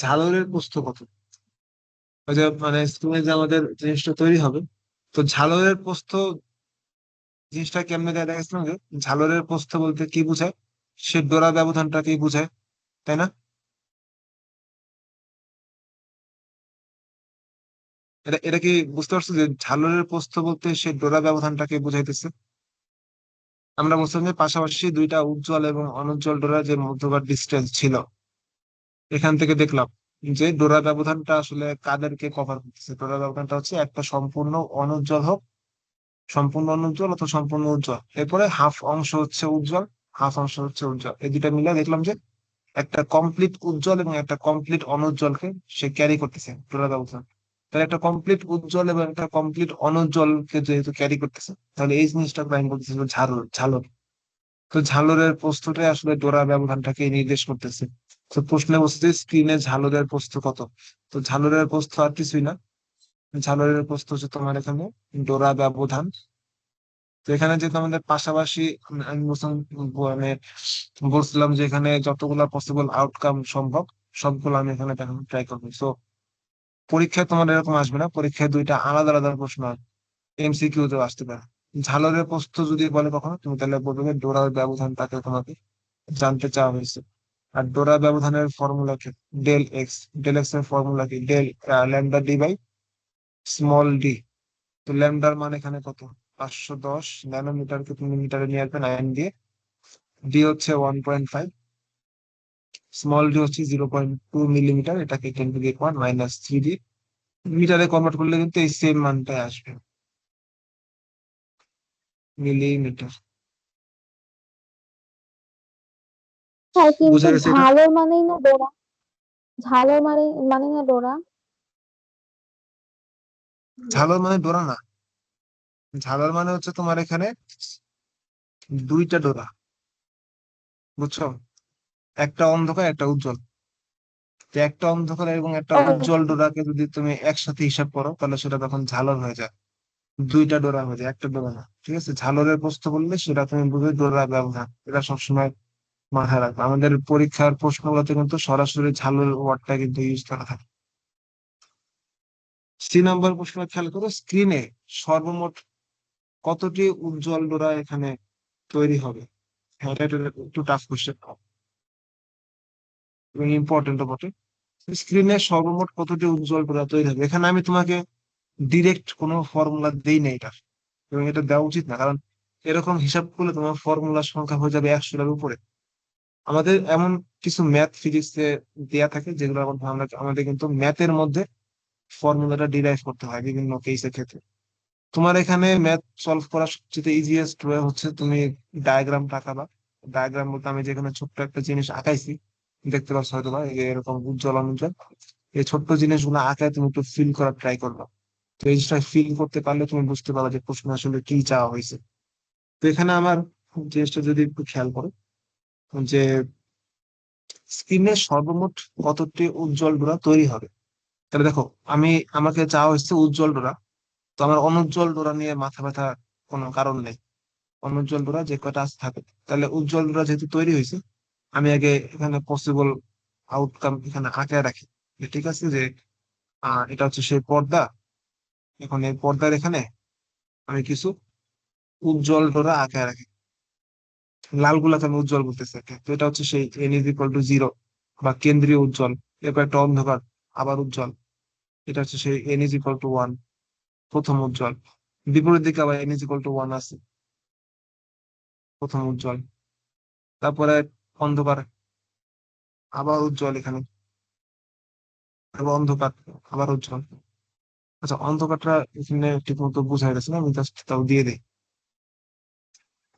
ঝালরের প্রস্থ কত। ওই যে মানে স্ক্রিনে যে আমাদের জিনিসটা তৈরি হবে, তো ঝালরের প্রস্থ জিনিসটা কেমনে দেখা গেছিলাম যে ঝালরের প্রস্থ বলতে কি বোঝায়, সে ডোরা ব্যবধানটাকেই বোঝায়, তাই না? এটা এটা কি বুঝতে পারছো যে ঝালরের প্রস্থ বলতে সে ডোরা ব্যবধানটাকে বুঝাইতেছে? আমরা বলছিলাম যে পাশাপাশি দুইটা উজ্জ্বল এবং অনুজ্জ্বল ডোরা যে মধ্যকার ডিস্টেন্স ছিল, এখান থেকে দেখলাম যে ডোরা ব্যবধানটা আসলে কাদেরকে কভার করতেছে। ডোরা ব্যবধানটা হচ্ছে একটা সম্পূর্ণ অনুজ্জ্বল হোক, সম্পূর্ণ অনুজ্জ্বল অথবা সম্পূর্ণ উজ্জ্বল, এরপরে হাফ অংশ হচ্ছে উজ্জ্বল, হাফ অংশ হচ্ছে উজ্জ্বল, এই দুইটা মিলে দেখলাম যে একটা কমপ্লিট উজ্জ্বল এবং একটা কমপ্লিট অনুজ্জ্বলকে সে ক্যারি করতেছে ডোরা ব্যবধান। তাহলে একটা কমপ্লিট উজ্জ্বল এবং একটা কমপ্লিট অনুজ্জ্বলকে যেহেতু ক্যারি করতেছে, তাহলে এই জিনিসটা আমি বলতেছি যে ঝালর ঝালর। তো ঝালরের প্রস্থটাই আসলে ডোরা ব্যবধানটাকে নির্দেশ করতেছে। তো প্রশ্নে বলছে স্ক্রিনে ঝালরের প্রস্থ কত। তো ঝালরের প্রস্থ আর কিছুই না, ঝালরের প্রস্থ হচ্ছে তোমার এখানে ডোরা ব্যবধান। তো এখানে যেহেতু আমাদের পাশাপাশি আমি মানে বলছিলাম যে এখানে যতগুলা পসিবল আউটকাম সম্ভব সবগুলো আমি এখানে দেখানোর ট্রাই করবো। তো পরীক্ষায় তোমার এরকম আসবে না, পরীক্ষায় দুইটা আলাদা আলাদা প্রশ্ন আসবে, এমসিকিউ তেও আসতে পারে। ঝালরের প্রস্থ যদি বলে কখনো, তুমি তাহলে বলবে যে ডোরার ব্যবধান তাকে তোমাকে জানতে চাওয়া হয়েছে। আর ডোরা ব্যবধানের ফর্মুলা কি, ডেল এক্স, ডেল এক্স এর ফর্মুলা কি, del lambda D by small D. তো ল্যামডার মান এখানে কত, 510 ন্যানোমিটারকে তুমি মিটারে নিয়ে আসবে 9 দিয়ে, ডি হচ্ছে 1.5, স্মল ডি হচ্ছে 0.2 মিলিমিটার, এটাকে 10⁻⁻³ দিয়ে মিটারে কনভার্ট করলে কিন্তু এই সেম মানটাই আসবে, মিলিমিটার। হ্যাঁ, কিন্তু বোঝা গেছে এটা? ঝালর মানেই না ডোরা। ঝালর মানে না ডোরা। ঝালর মানে ডোরা না, ঝালর মানে হচ্ছে তোমার এখানে দুইটা ডোরা, বুঝছো? একটা অন্ধকার একটা উজ্জ্বল। তো একটা অন্ধকার এবং একটা ও, উজ্জ্বল ডোরাকে যদি তুমি একসাথে হিসাব করো, তাহলে সেটা তখন ঝালর হয়ে যায়। দুইটা ডোরা হয়ে যায়, একটা ডোরা না, ঠিক আছে? ঝালরের প্রস্থ বললে সেটা তুমি বুঝবে ডোরা ব্যবধান, এটা সবসময় মাথায় রাখবে। আমাদের পরীক্ষার প্রশ্নগুলোতে কিন্তু সরাসরি ঝালর ওয়ার্ডটা কিন্তু ইউজ করা থাকে। 3 নম্বর প্রশ্ন খেয়াল করো, স্ক্রিনে সর্বমোট কতটি উজ্জ্বল ডোরা এখানে তৈরি হবে। হ্যাঁ, এটা একটু একটু টাফ কোশ্চেন এবং ইম্পর্টেন্টও বটে। স্ক্রিনে সর্বমোট কতটি উজ্জ্বল ডোরা তৈরি হবে, এখানে আমি তোমাকে ডিরেক্ট কোনো ফর্মুলা দেই না এটা, এবং এটা দেওয়া উচিত না, কারণ এরকম হিসাব করলে তোমার ফর্মুলার সংখ্যা হয়ে যাবে 100টার উপরে। আমাদের এমন কিছু ম্যাথ ফিজিক্সে দেয়া থাকে যেগুলোর মধ্যে আমরা আমাদের কিন্তু ম্যাথের মধ্যে ফর্মুলাটা ডিরাইভ করতে হয় বিভিন্ন কেসের ক্ষেত্রে। তোমার এখানে ম্যাথ সলভ করার সবচেয়ে ইজিয়েস্ট ওয়ে হচ্ছে তুমি ডায়াগ্রাম আঁকাবা। ডায়াগ্রাম বলতে আমি যেখানে ছোট্ট একটা জিনিস আঁকাইছি, দেখতে পাচ্ছ হয়তো বা এই যে এরকম উজ্জ্বল অনুজ্জ্বল, এই ছোট্ট জিনিসগুলো আঁকায় তুমি একটু ফিল করার ট্রাই করবা। তো এই জিনিসটা ফিল করতে পারলে তুমি বুঝতে পারবে যে প্রশ্ন আসলে কি চাওয়া হয়েছে। তো এখানে আমার জিনিসটা যদি একটু খেয়াল করো, যে স্ক্রিনের সর্বমোট কতটি উজ্জ্বল ডোরা তৈরি হবে। তাহলে দেখো, আমি আমাকে চাওয়া হচ্ছে উজ্জ্বল ডোরা, তো আমার অনুজ্জ্বল ডোরা নিয়ে মাথা ব্যথা কোনো কারণ নেই। অনুজ্জ্বল ডোরা যে কয়টা আছে থাকে, তাহলে উজ্জ্বল ডোরা যেহেতু তৈরি হয়েছে, আমি আগে এখানে পসিবল আউটকাম এখানে আঁকে রাখি। যে ঠিক আছে, যে এটা হচ্ছে সেই পর্দা। এখন এই পর্দার এখানে আমি কিছু উজ্জ্বল ডোরা আঁকে রাখি, লাল গুলাকে আমি উজ্জ্বল বলতেছি আর কি। তো এটা হচ্ছে সেই N is equal two zero, বা কেন্দ্রীয় উজ্জ্বল। এরপর একটা অন্ধকার, আবার উজ্জ্বল। এটা হচ্ছে সেই N is equal two one, প্রথম উজ্জ্বল। বিপরীত দিকে আবার N is equal two one আছে, প্রথম উজ্জ্বল। তারপরে অন্ধকার, আবার উজ্জ্বল এখানে, আবার অন্ধকার, আবার উজ্জ্বল। আচ্ছা, অন্ধকারটা এখানে ঠিক মতো বোঝা গেছে না, আমি জাস্ট তাও দিয়ে দিই।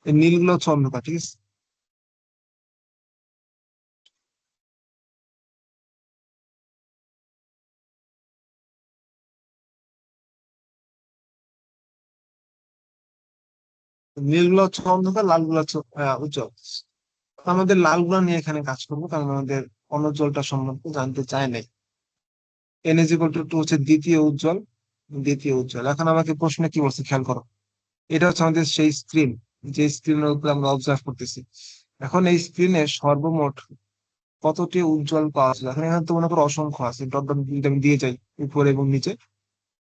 এই নীলগুলো হচ্ছে অন্ধকার, ঠিক আছে। নীলগুলো হচ্ছে অন্ধকার, লালগুলো হচ্ছে উজ্জ্বল। তো আমাদের লালগুলো নিয়ে এখানে কাজ করবো, কারণ আমাদের অনুজ্জ্বলটা সম্পর্কে জানতে চাই নাই। N is equal to two হচ্ছে দ্বিতীয় উজ্জ্বল, দ্বিতীয় উজ্জ্বল। এখন আমাকে প্রশ্নে কি বলছে খেয়াল করো, এটা হচ্ছে আমাদের সেই স্ক্রিন, যে স্ক্রিনের উপর আমরা অবজার্ভ করতেছি। এখন এই স্ক্রিনে সর্বমোট কতটি উজ্জ্বল পাওয়া যায়। এখন এখানে তো মনে করো অসংখ্য আছে, ডট ডট যদি আমি দিয়ে যাই উপরে এবং নিচে,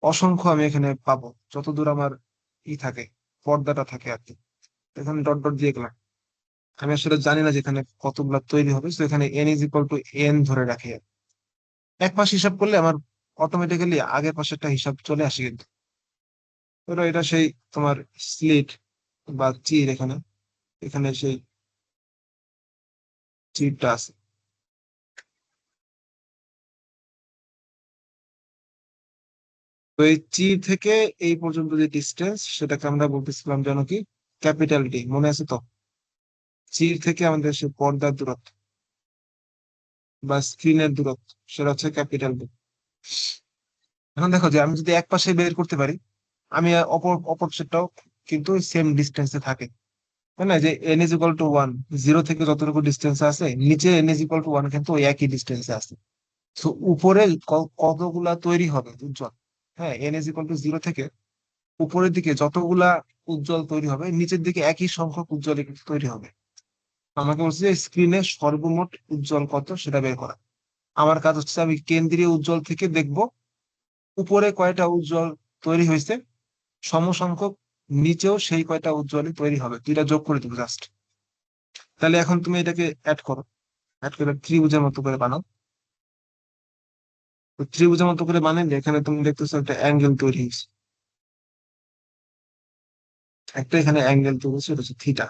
অসংখ্য আমি এখানে পাবো যতদূর আমার থাকে, পর্দাটা থাকে আর কি। এখানে ডট ডট দিয়ে গেলাম, আমি আসলে জানি না যে এখানে কতগুলা তৈরি হবে, তো এখানে N is equal two N ধরে রাখি। এক পাশ হিসাব করলে আমার অটোমেটিক্যালি আগের পাশে একটা হিসাব চলে আসে কিন্তু। ধরো এটা সেই তোমার স্লিট বা চির, এখানে এখানে সেই চিরটা আছে। তো এই চির থেকে এই পর্যন্ত যে ডিস্টেন্স, সেটাকে আমরা বলতেছিলাম যেন কি, ক্যাপিটাল ডি, মনে আছে তো? চির থেকে আমাদের সেই পর্দার দূরত্ব বা স্ক্রিনের দূরত্ব, সেটা হচ্ছে ক্যাপিটাল ডি। এখন দেখো, যে আমি যদি এক পাশে বের করতে পারি, আমি অপর অপর সেটটাও কিন্তু সেম ডিস্টেন্সে থাকে, তাই না? যে N is equal two one, zero থেকে যতটুকু ডিস্টেন্স আছে, নিচে N is equal two one কিন্তু ওই একই ডিস্টেন্সে আছে। তো উপরে কতগুলা তৈরি হবে উজ্জ্বল, হ্যাঁ, N is equal two zero থেকে উপরের দিকে যতগুলা উজ্জ্বল তৈরি হবে, নিচের দিকে একই সংখ্যক উজ্জ্বল কিন্তু তৈরি হবে। আমাকে বলছে যে স্ক্রিনে সর্বমোট উজ্জ্বল কত সেটা বের করা। আমার কাজ হচ্ছে আমি কেন্দ্রীয় উজ্জ্বল থেকে দেখব উপরে কয়টা উজ্জ্বল তৈরি হয়েছে, সমসংখ্যক নিচেও সেই কয়টা উজ্জ্বলই তৈরি হবে, দুইটা যোগ করে দেবো জাস্ট। তাহলে এখন তুমি এটাকে অ্যাড করো, অ্যাড করে ত্রিভুজের মতো করে বানাও। তো ত্রিভুজের মতো করে বানালে এখানে তুমি দেখতেছো একটা অ্যাঙ্গেল তৈরি হয়েছে, একটা এখানে অ্যাঙ্গেল তৈরি হয়েছে, এটা হচ্ছে থিটা।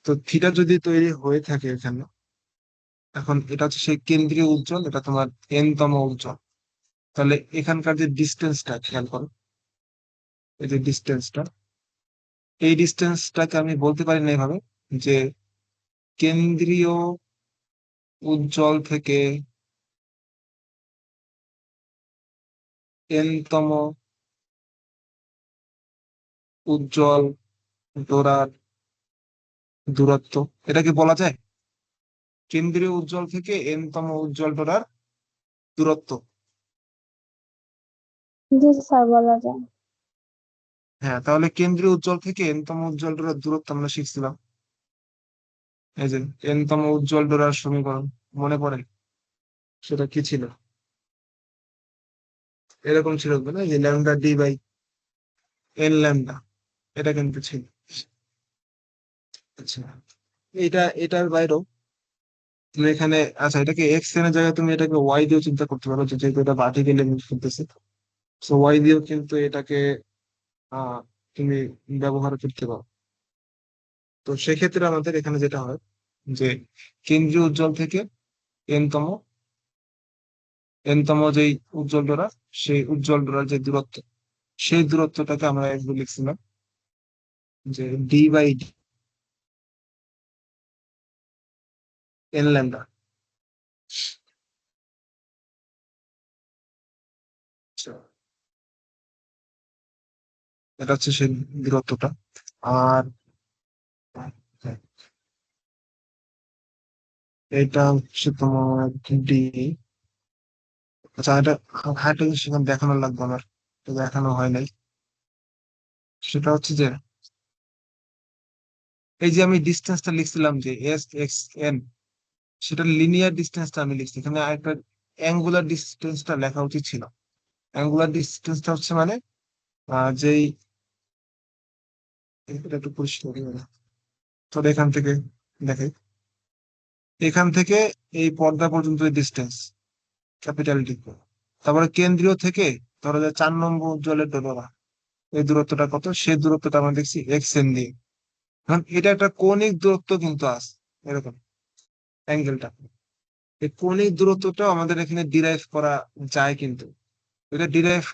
তো থিটা যদি তৈরি হয়ে থাকে এখানে, এখন এটা হচ্ছে সেই কেন্দ্রীয় উজ্জ্বল, এটা তোমার এন তম উজ্জ্বল। তাহলে এখানকার যে ডিস্টেন্সটা খেয়াল করো, এই যে ডিস্টেন্সটা, এই ডিস্টেন্সটাকে আমি বলতে পারি না এভাবে, যে কেন্দ্রীয় উজ্জ্বল থেকে এন তম উজ্জ্বল ডোরার দূরত্ব, এটা কি বলা যায়? কেন্দ্রীয় উজ্জ্বল থেকে এন তম উজ্জ্বল ডোরার দূরত্ব। জি স্যার, বলা যায়। হ্যাঁ, তাহলে কেন্দ্রীয় উজ্জ্বল থেকে এন তম উজ্জ্বল ডোরার দূরত্ব আমরা শিখছিলাম। এই যে এন তম উজ্জ্বল ডোরার সমীকরণ, মনে পড়ে? সেটা কি ছিল? এরকম ছিল না, যে lambda D by N lambda, এটা কিন্তু ছিল। আচ্ছা, এটার বাইরেও তুমি এখানে, আচ্ছা, এটাকে এক্স এর জায়গায় তুমি এটাকে ওয়াই দিয়েও চিন্তা করতে পারো, যেহেতু এটা ভার্টিক্যালি মুভ করতেছে। সো ওয়াই দিয়েও কিন্তু এটাকে আহ তুমি ব্যবহার করতে পারো। তো সেক্ষেত্রে আমাদের এখানে যেটা হয়, যে কেন্দ্রীয় উজ্জ্বল থেকে এন তম তম যেই উজ্জ্বল ডোরা, সেই উজ্জ্বল ডোরার যে দূরত্ব, সেই দূরত্বটাকে আমরা একটু লিখছিলাম যে ডি বাই এন ল্যামডা। আচ্ছা, এটা হচ্ছে সেই দূরত্বটা। আর এটা হচ্ছে তোমার ডি। আচ্ছা, এটা হাইটা সেখানে দেখানো লাগবে আমার, এটা দেখানো হয় নাই। সেটা হচ্ছে যে এই যে আমি ডিস্টেন্সটা লিখছিলাম যে এস এক্স এন, সেটা লিনিয়ার ডিস্টেন্সটা আমি লিখছি, এখানে আরেকটা অ্যাঙ্গুলার ডিস্টেন্সটা লেখা উচিত ছিল। অ্যাঙ্গুলার ডিস্টেন্সটা হচ্ছে মানে যেই, এটা একটু পরিষ্কার হয়ে গেল। তো এখান থেকে দেখে, এখান থেকে এই পর্দা পর্যন্ত ডিস্টেন্স ক্যাপিটাল ডি। তারপরে কেন্দ্রীয় থেকে ধরো যে 4 নম্বর উজ্জ্বলের ডোরা, এই দূরত্বটা কত, সেই দূরত্বটা আমরা দেখছি এক্স এন দিয়ে। এখন এটা একটা কৌণিক দূরত্ব কিন্তু আছে এরকম, অ্যাঙ্গেলটা, এই কৌণিক দূরত্বটা আমাদের এখানে ডিরাইভ করা যায় কিন্তু। এটা ডিরাইভ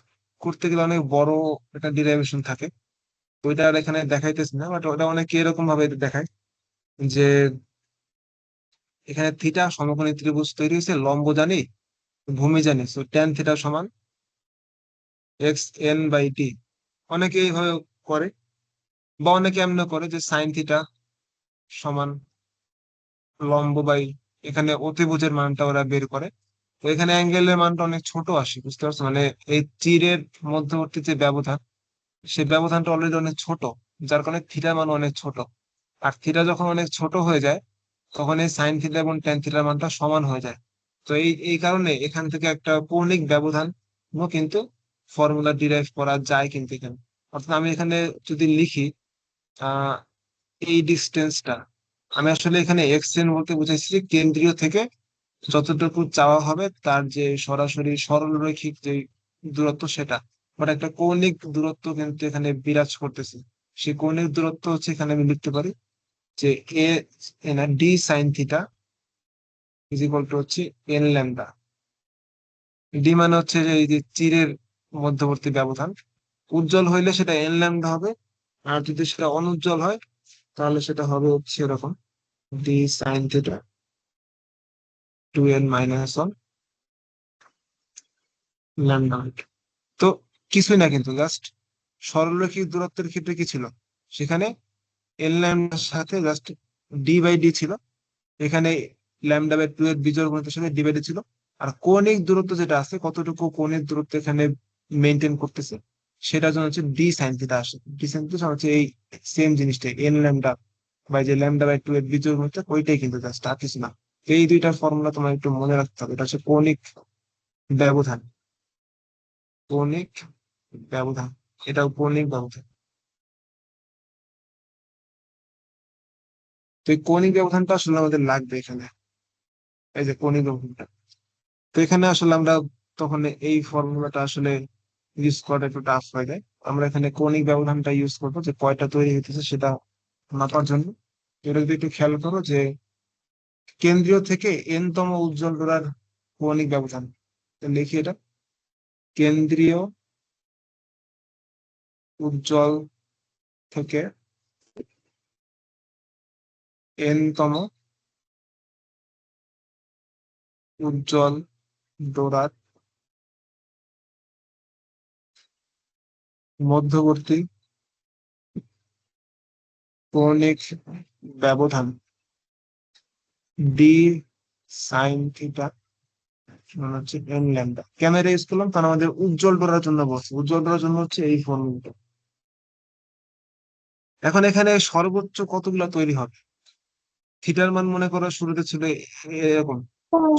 করতে গেলে অনেক বড় একটা ডিরাইভেশন থাকে, ওইটা আর এখানে দেখাইতেছি না, বাট ওটা অনেক এরকম ভাবে দেখায় যে এখানে থিটা সমকোণী ত্রিভুজ তৈরি হয়েছে, লম্ব জানি ভূমি জানি, তো ট্যান থিটা সমান এক্স এন বাই টি। অনেকে এইভাবে করে, বা অনেকে এমন করে যে সাইন থিটা সমান লম্ব বাই, এখানে অতিভুজের মানটা ওরা বের করে। তো এখানে অ্যাঙ্গেলের মানটা অনেক ছোট আসে, বুঝতে পারছো, মানে এই তীরের মধ্যবর্তী যে ব্যবধান, সেই ব্যবধানটা অলরেডি অনেক ছোট, যার কারণে থিটার মান অনেক ছোট। আর থিটা যখন অনেক ছোট হয়ে যায়, তখন এই সাইন থিটা এবং ট্যান থিটার মানটা সমান হয়ে যায়। তো এই এই কারণে এখান থেকে একটা কৌণিক ব্যবধান কিন্তু ফর্মুলা ডিরাইভ করা যায় কিন্তু এখানে। অর্থাৎ আমি এখানে যদি লিখি আহ এই ডিস্টেন্সটা, আমি আসলে এখানে এক্স এন বলতে বুঝাইছি যে কেন্দ্রীয় থেকে যতটুকু চাওয়া হবে তার যে সরাসরি সরলরৈখিক যে দূরত্ব সেটা, বাট একটা কৌণিক দূরত্ব কিন্তু এখানে বিরাজ করতেছে। সেই কৌণিক দূরত্ব হচ্ছে এখানে আমি লিখতে পারি যে A D sine theta is equal two হচ্ছে এন ল্যামডা। ডি মানে হচ্ছে যে এই যে তীরের মধ্যবর্তী ব্যবধান, উজ্জ্বল হইলে সেটা এন ল্যামডা হবে, আর যদি সেটা অনুজ্জ্বল হয় তাহলে সেটা হবে হচ্ছে এরকম, D sine theta 2n-1 lambda. তো কিছুই না কিন্তু, জাস্ট সরলরৈখিক দূরত্বের ক্ষেত্রে কি ছিল, সেখানে এল ল্যামডার সাথে জাস্ট ডি বাই ডি ছিল, এখানে ল্যামডা বাই 2 এর বিজোড় গুণিতের সাথে ডি বাই ডি ছিল। আর কৌণিক দূরত্ব যেটা আছে, কতটুকু কৌণিক দূরত্ব এখানে মেনটেন করতেছে, সেটার জন্য হচ্ছে ডি সাইন থিটা আসে। ডি সাইন থিটা হচ্ছে এই সেম জিনিসটাই, এন ল্যামডা বাই যে ল্যামডা বাই 2 এর বিজোড় গুণিত, ওইটাই কিন্তু জাস্ট, আর কিছু না। তো এই দুইটার ফর্মুলা তোমার একটু মনে রাখতে হবে, এটা হচ্ছে কৌণিক ব্যবধান, কৌণিক ব্যবধান, এটাও কৌণিক ব্যবধান। তো এই কৌণিক ব্যবধানটা আসলে আমাদের লাগবে এখানে, এই যে কৌণিক ব্যবধানটা। তো এখানে আসলে আমরা তখন এই ফর্মুলাটা আসলে ইউজ করাটা একটু টাফ হয়ে যায়। আমরা এখানে কৌণিক ব্যবধানটা ইউজ করবো, যে কয়টা তৈরি হইতেছে সেটা মাপার জন্য। এটা যদি একটু খেয়াল করো যে কেন্দ্রীয় থেকে এন তম উজ্জ্বল ডোরার কৌণিক ব্যবধান, তো লিখি এটা, কেন্দ্রীয় উজ্জ্বল থেকে এন তম উজ্জ্বল ডোরার মধ্যবর্তী কৌণিক ব্যবধান ডি সাইন থিটা মানে হচ্ছে এন ল্যামডা। কেন এটা ইউজ করলাম, কারণ আমাদের উজ্জ্বল ডোরার জন্য বলছে, উজ্জ্বল ডোরার জন্য হচ্ছে এই ফর্মুলাটা। এখন এখানে সর্বোচ্চ কতগুলা তৈরি হবে, থিটার মান মনে করো শুরুতে ছিল এরকম,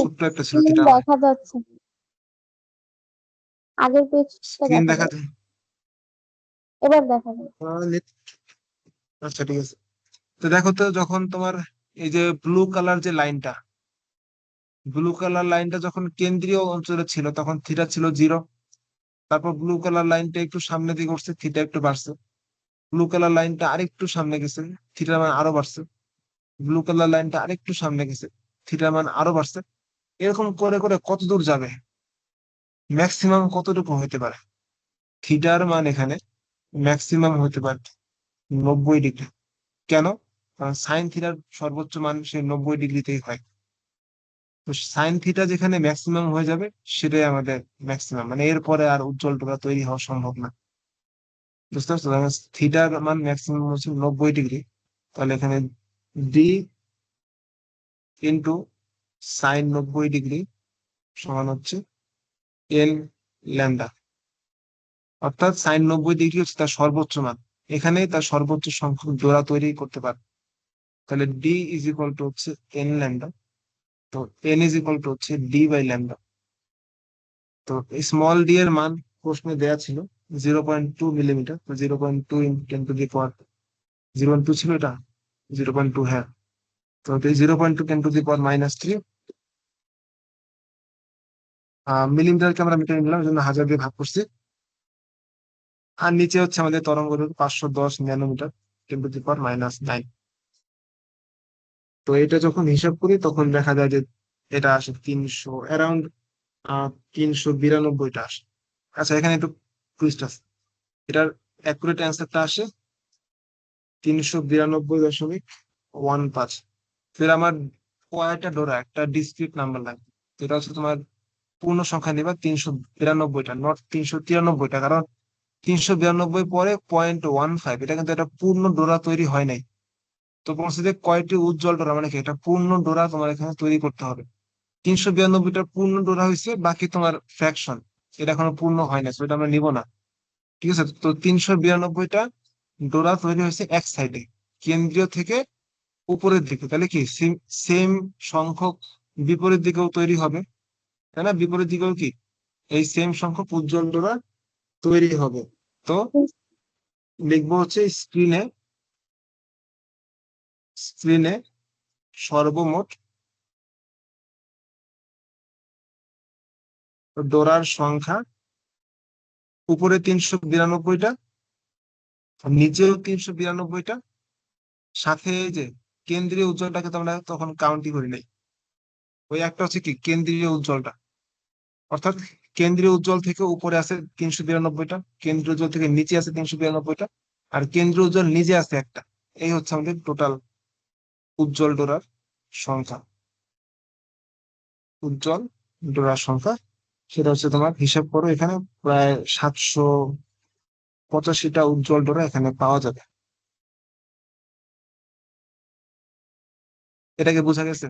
ছোট্ট একটা ছিল থিটার মান। দেখা যাচ্ছে, আগের পেজটা স্ক্রিন দেখা যায়, দেখাতে এবার দেখা যায়। আচ্ছা ঠিক আছে। তো দেখো তো, যখন তোমার এই যে ব্লু কালার যে লাইনটা, ব্লু কালার লাইনটা যখন কেন্দ্রীয় অঞ্চলে ছিল তখন থিটা ছিল 0। তারপর ব্লু কালার লাইনটা একটু সামনে দিকে উঠছে, থিটা একটু বাড়ছে। ব্লু কালার লাইনটা আরেকটু সামনে গেছে, থিটার মান আরো বাড়ছে। ব্লু কালার লাইনটা আরেকটু সামনে গেছে, থিটার মান আরো বাড়ছে। এরকম করে করে কত দূর যাবে, ম্যাক্সিমাম কতটুকু হতে পারে, থিটার মান এখানে ম্যাক্সিমাম হতে পারে 90 ডিগ্রি। কেন? কারণ সাইন থিটার সর্বোচ্চ মান সে 90 ডিগ্রিতেই হয়। তো সাইন থিটা যেখানে ম্যাক্সিমাম হয়ে যাবে সেটাই আমাদের ম্যাক্সিমাম, মানে এরপরে আর উজ্জ্বল ডোরা তৈরি হওয়া সম্ভব না। বুঝতে পারছো? থিটার মান ম্যাক্সিমাম হচ্ছে 90 ডিগ্রি, তাহলে এখানে ডি ইন্টু সাইন 90 ডিগ্রি সমান হচ্ছে এন ল্যামডা। অর্থাৎ সাইন 90 ডিগ্রি হচ্ছে তার সর্বোচ্চ মান, এখানে তার সর্বোচ্চ সংখ্যক জোড়া তৈরি করতে পারে। তাহলে ডি ইজ ইকুয়াল টু হচ্ছে এন ল্যামডা। তো এন ইজ ইকুয়াল টু হচ্ছে ডি বাই ল্যামডা। তো স্মল ডি এর মান প্রশ্নে দেয়া ছিল 0.2 মিলিমিটার। তো 0.2 টেন টু দি পাওয়ার 0.2 ছিল এটা, 0.2, হ্যাঁ। তো 0.2 টেন টু দি পাওয়ার -3 মিলিমিটারকে আমরা মিটার নিলাম, এই জন্য 1000 দিয়ে ভাগ করছি। আর নিচে হচ্ছে আমাদের তরঙ্গ দৈর্ঘ্য 510 ন্যানোমিটার, টেন টু দি পাওয়ার -9। তো এটা যখন হিসাব করি তখন দেখা যায় যে এটা আসে 300 অ্যারাউন্ড 392টা আসে। আচ্ছা, এখানে একটু টুইস্ট আছে। এটার অ্যাকুরেট অ্যান্সারটা আসে 392.15। ফের আমার কয়টা ডোরা, একটা ডিসক্রিট নাম্বার লাগবে। তো এটা হচ্ছে তোমার পূর্ণ সংখ্যা নিবা 392টা, নট 393টা, কারণ 392 পরে 0.15, এটা কিন্তু একটা পূর্ণ ডোরা তৈরি হয় নাই। তো বলছে যে কয়টি উজ্জ্বল ডোরা, মানে কি এটা পূর্ণ ডোরা তোমার এখানে তৈরি করতে হবে। 392টা পূর্ণ ডোরা হয়েছে, বাকি তোমার ফ্র্যাকশন, এটা এখনো পূর্ণ হয় না, সেটা আমরা নিব না। ঠিক আছে? তো 392টা ডোরা তৈরি হয়েছে এক সাইডে, কেন্দ্রীয় থেকে উপরের দিকে। তাহলে কি সেম সংখ্যক বিপরীত দিকেও তৈরি হবে, তাই না? বিপরীত দিকেও কি এই সেম সংখ্যক উজ্জ্বল ডোরা তৈরি হবে। তো লিখবো হচ্ছে স্ক্রিনে সর্বমোট ডোরার সংখ্যা, উপরে 392টা, নিচেও 392টা, সাথে এই যে কেন্দ্রীয় উজ্জ্বলটাকে তো আমরা তখন কাউন্টই করি নাই। ওই একটা হচ্ছে কি কেন্দ্রীয় উজ্জ্বলটা, অর্থাৎ কেন্দ্রীয় উজ্জ্বল থেকে উপরে আছে 392টা, কেন্দ্রীয় উজ্জ্বল থেকে নিচে আছে 392টা, আর কেন্দ্রীয় উজ্জ্বল নিজে আছে একটা। এই হচ্ছে আমাদের টোটাল উজ্জ্বল ডোরার সংখ্যা। উজ্জ্বল ডোরার সংখ্যা সেটা হচ্ছে তোমার, হিসাব করো, এখানে প্রায় 785টা উজ্জ্বল ডোরা এখানে পাওয়া যাবে। এটাকে বোঝা গেছে?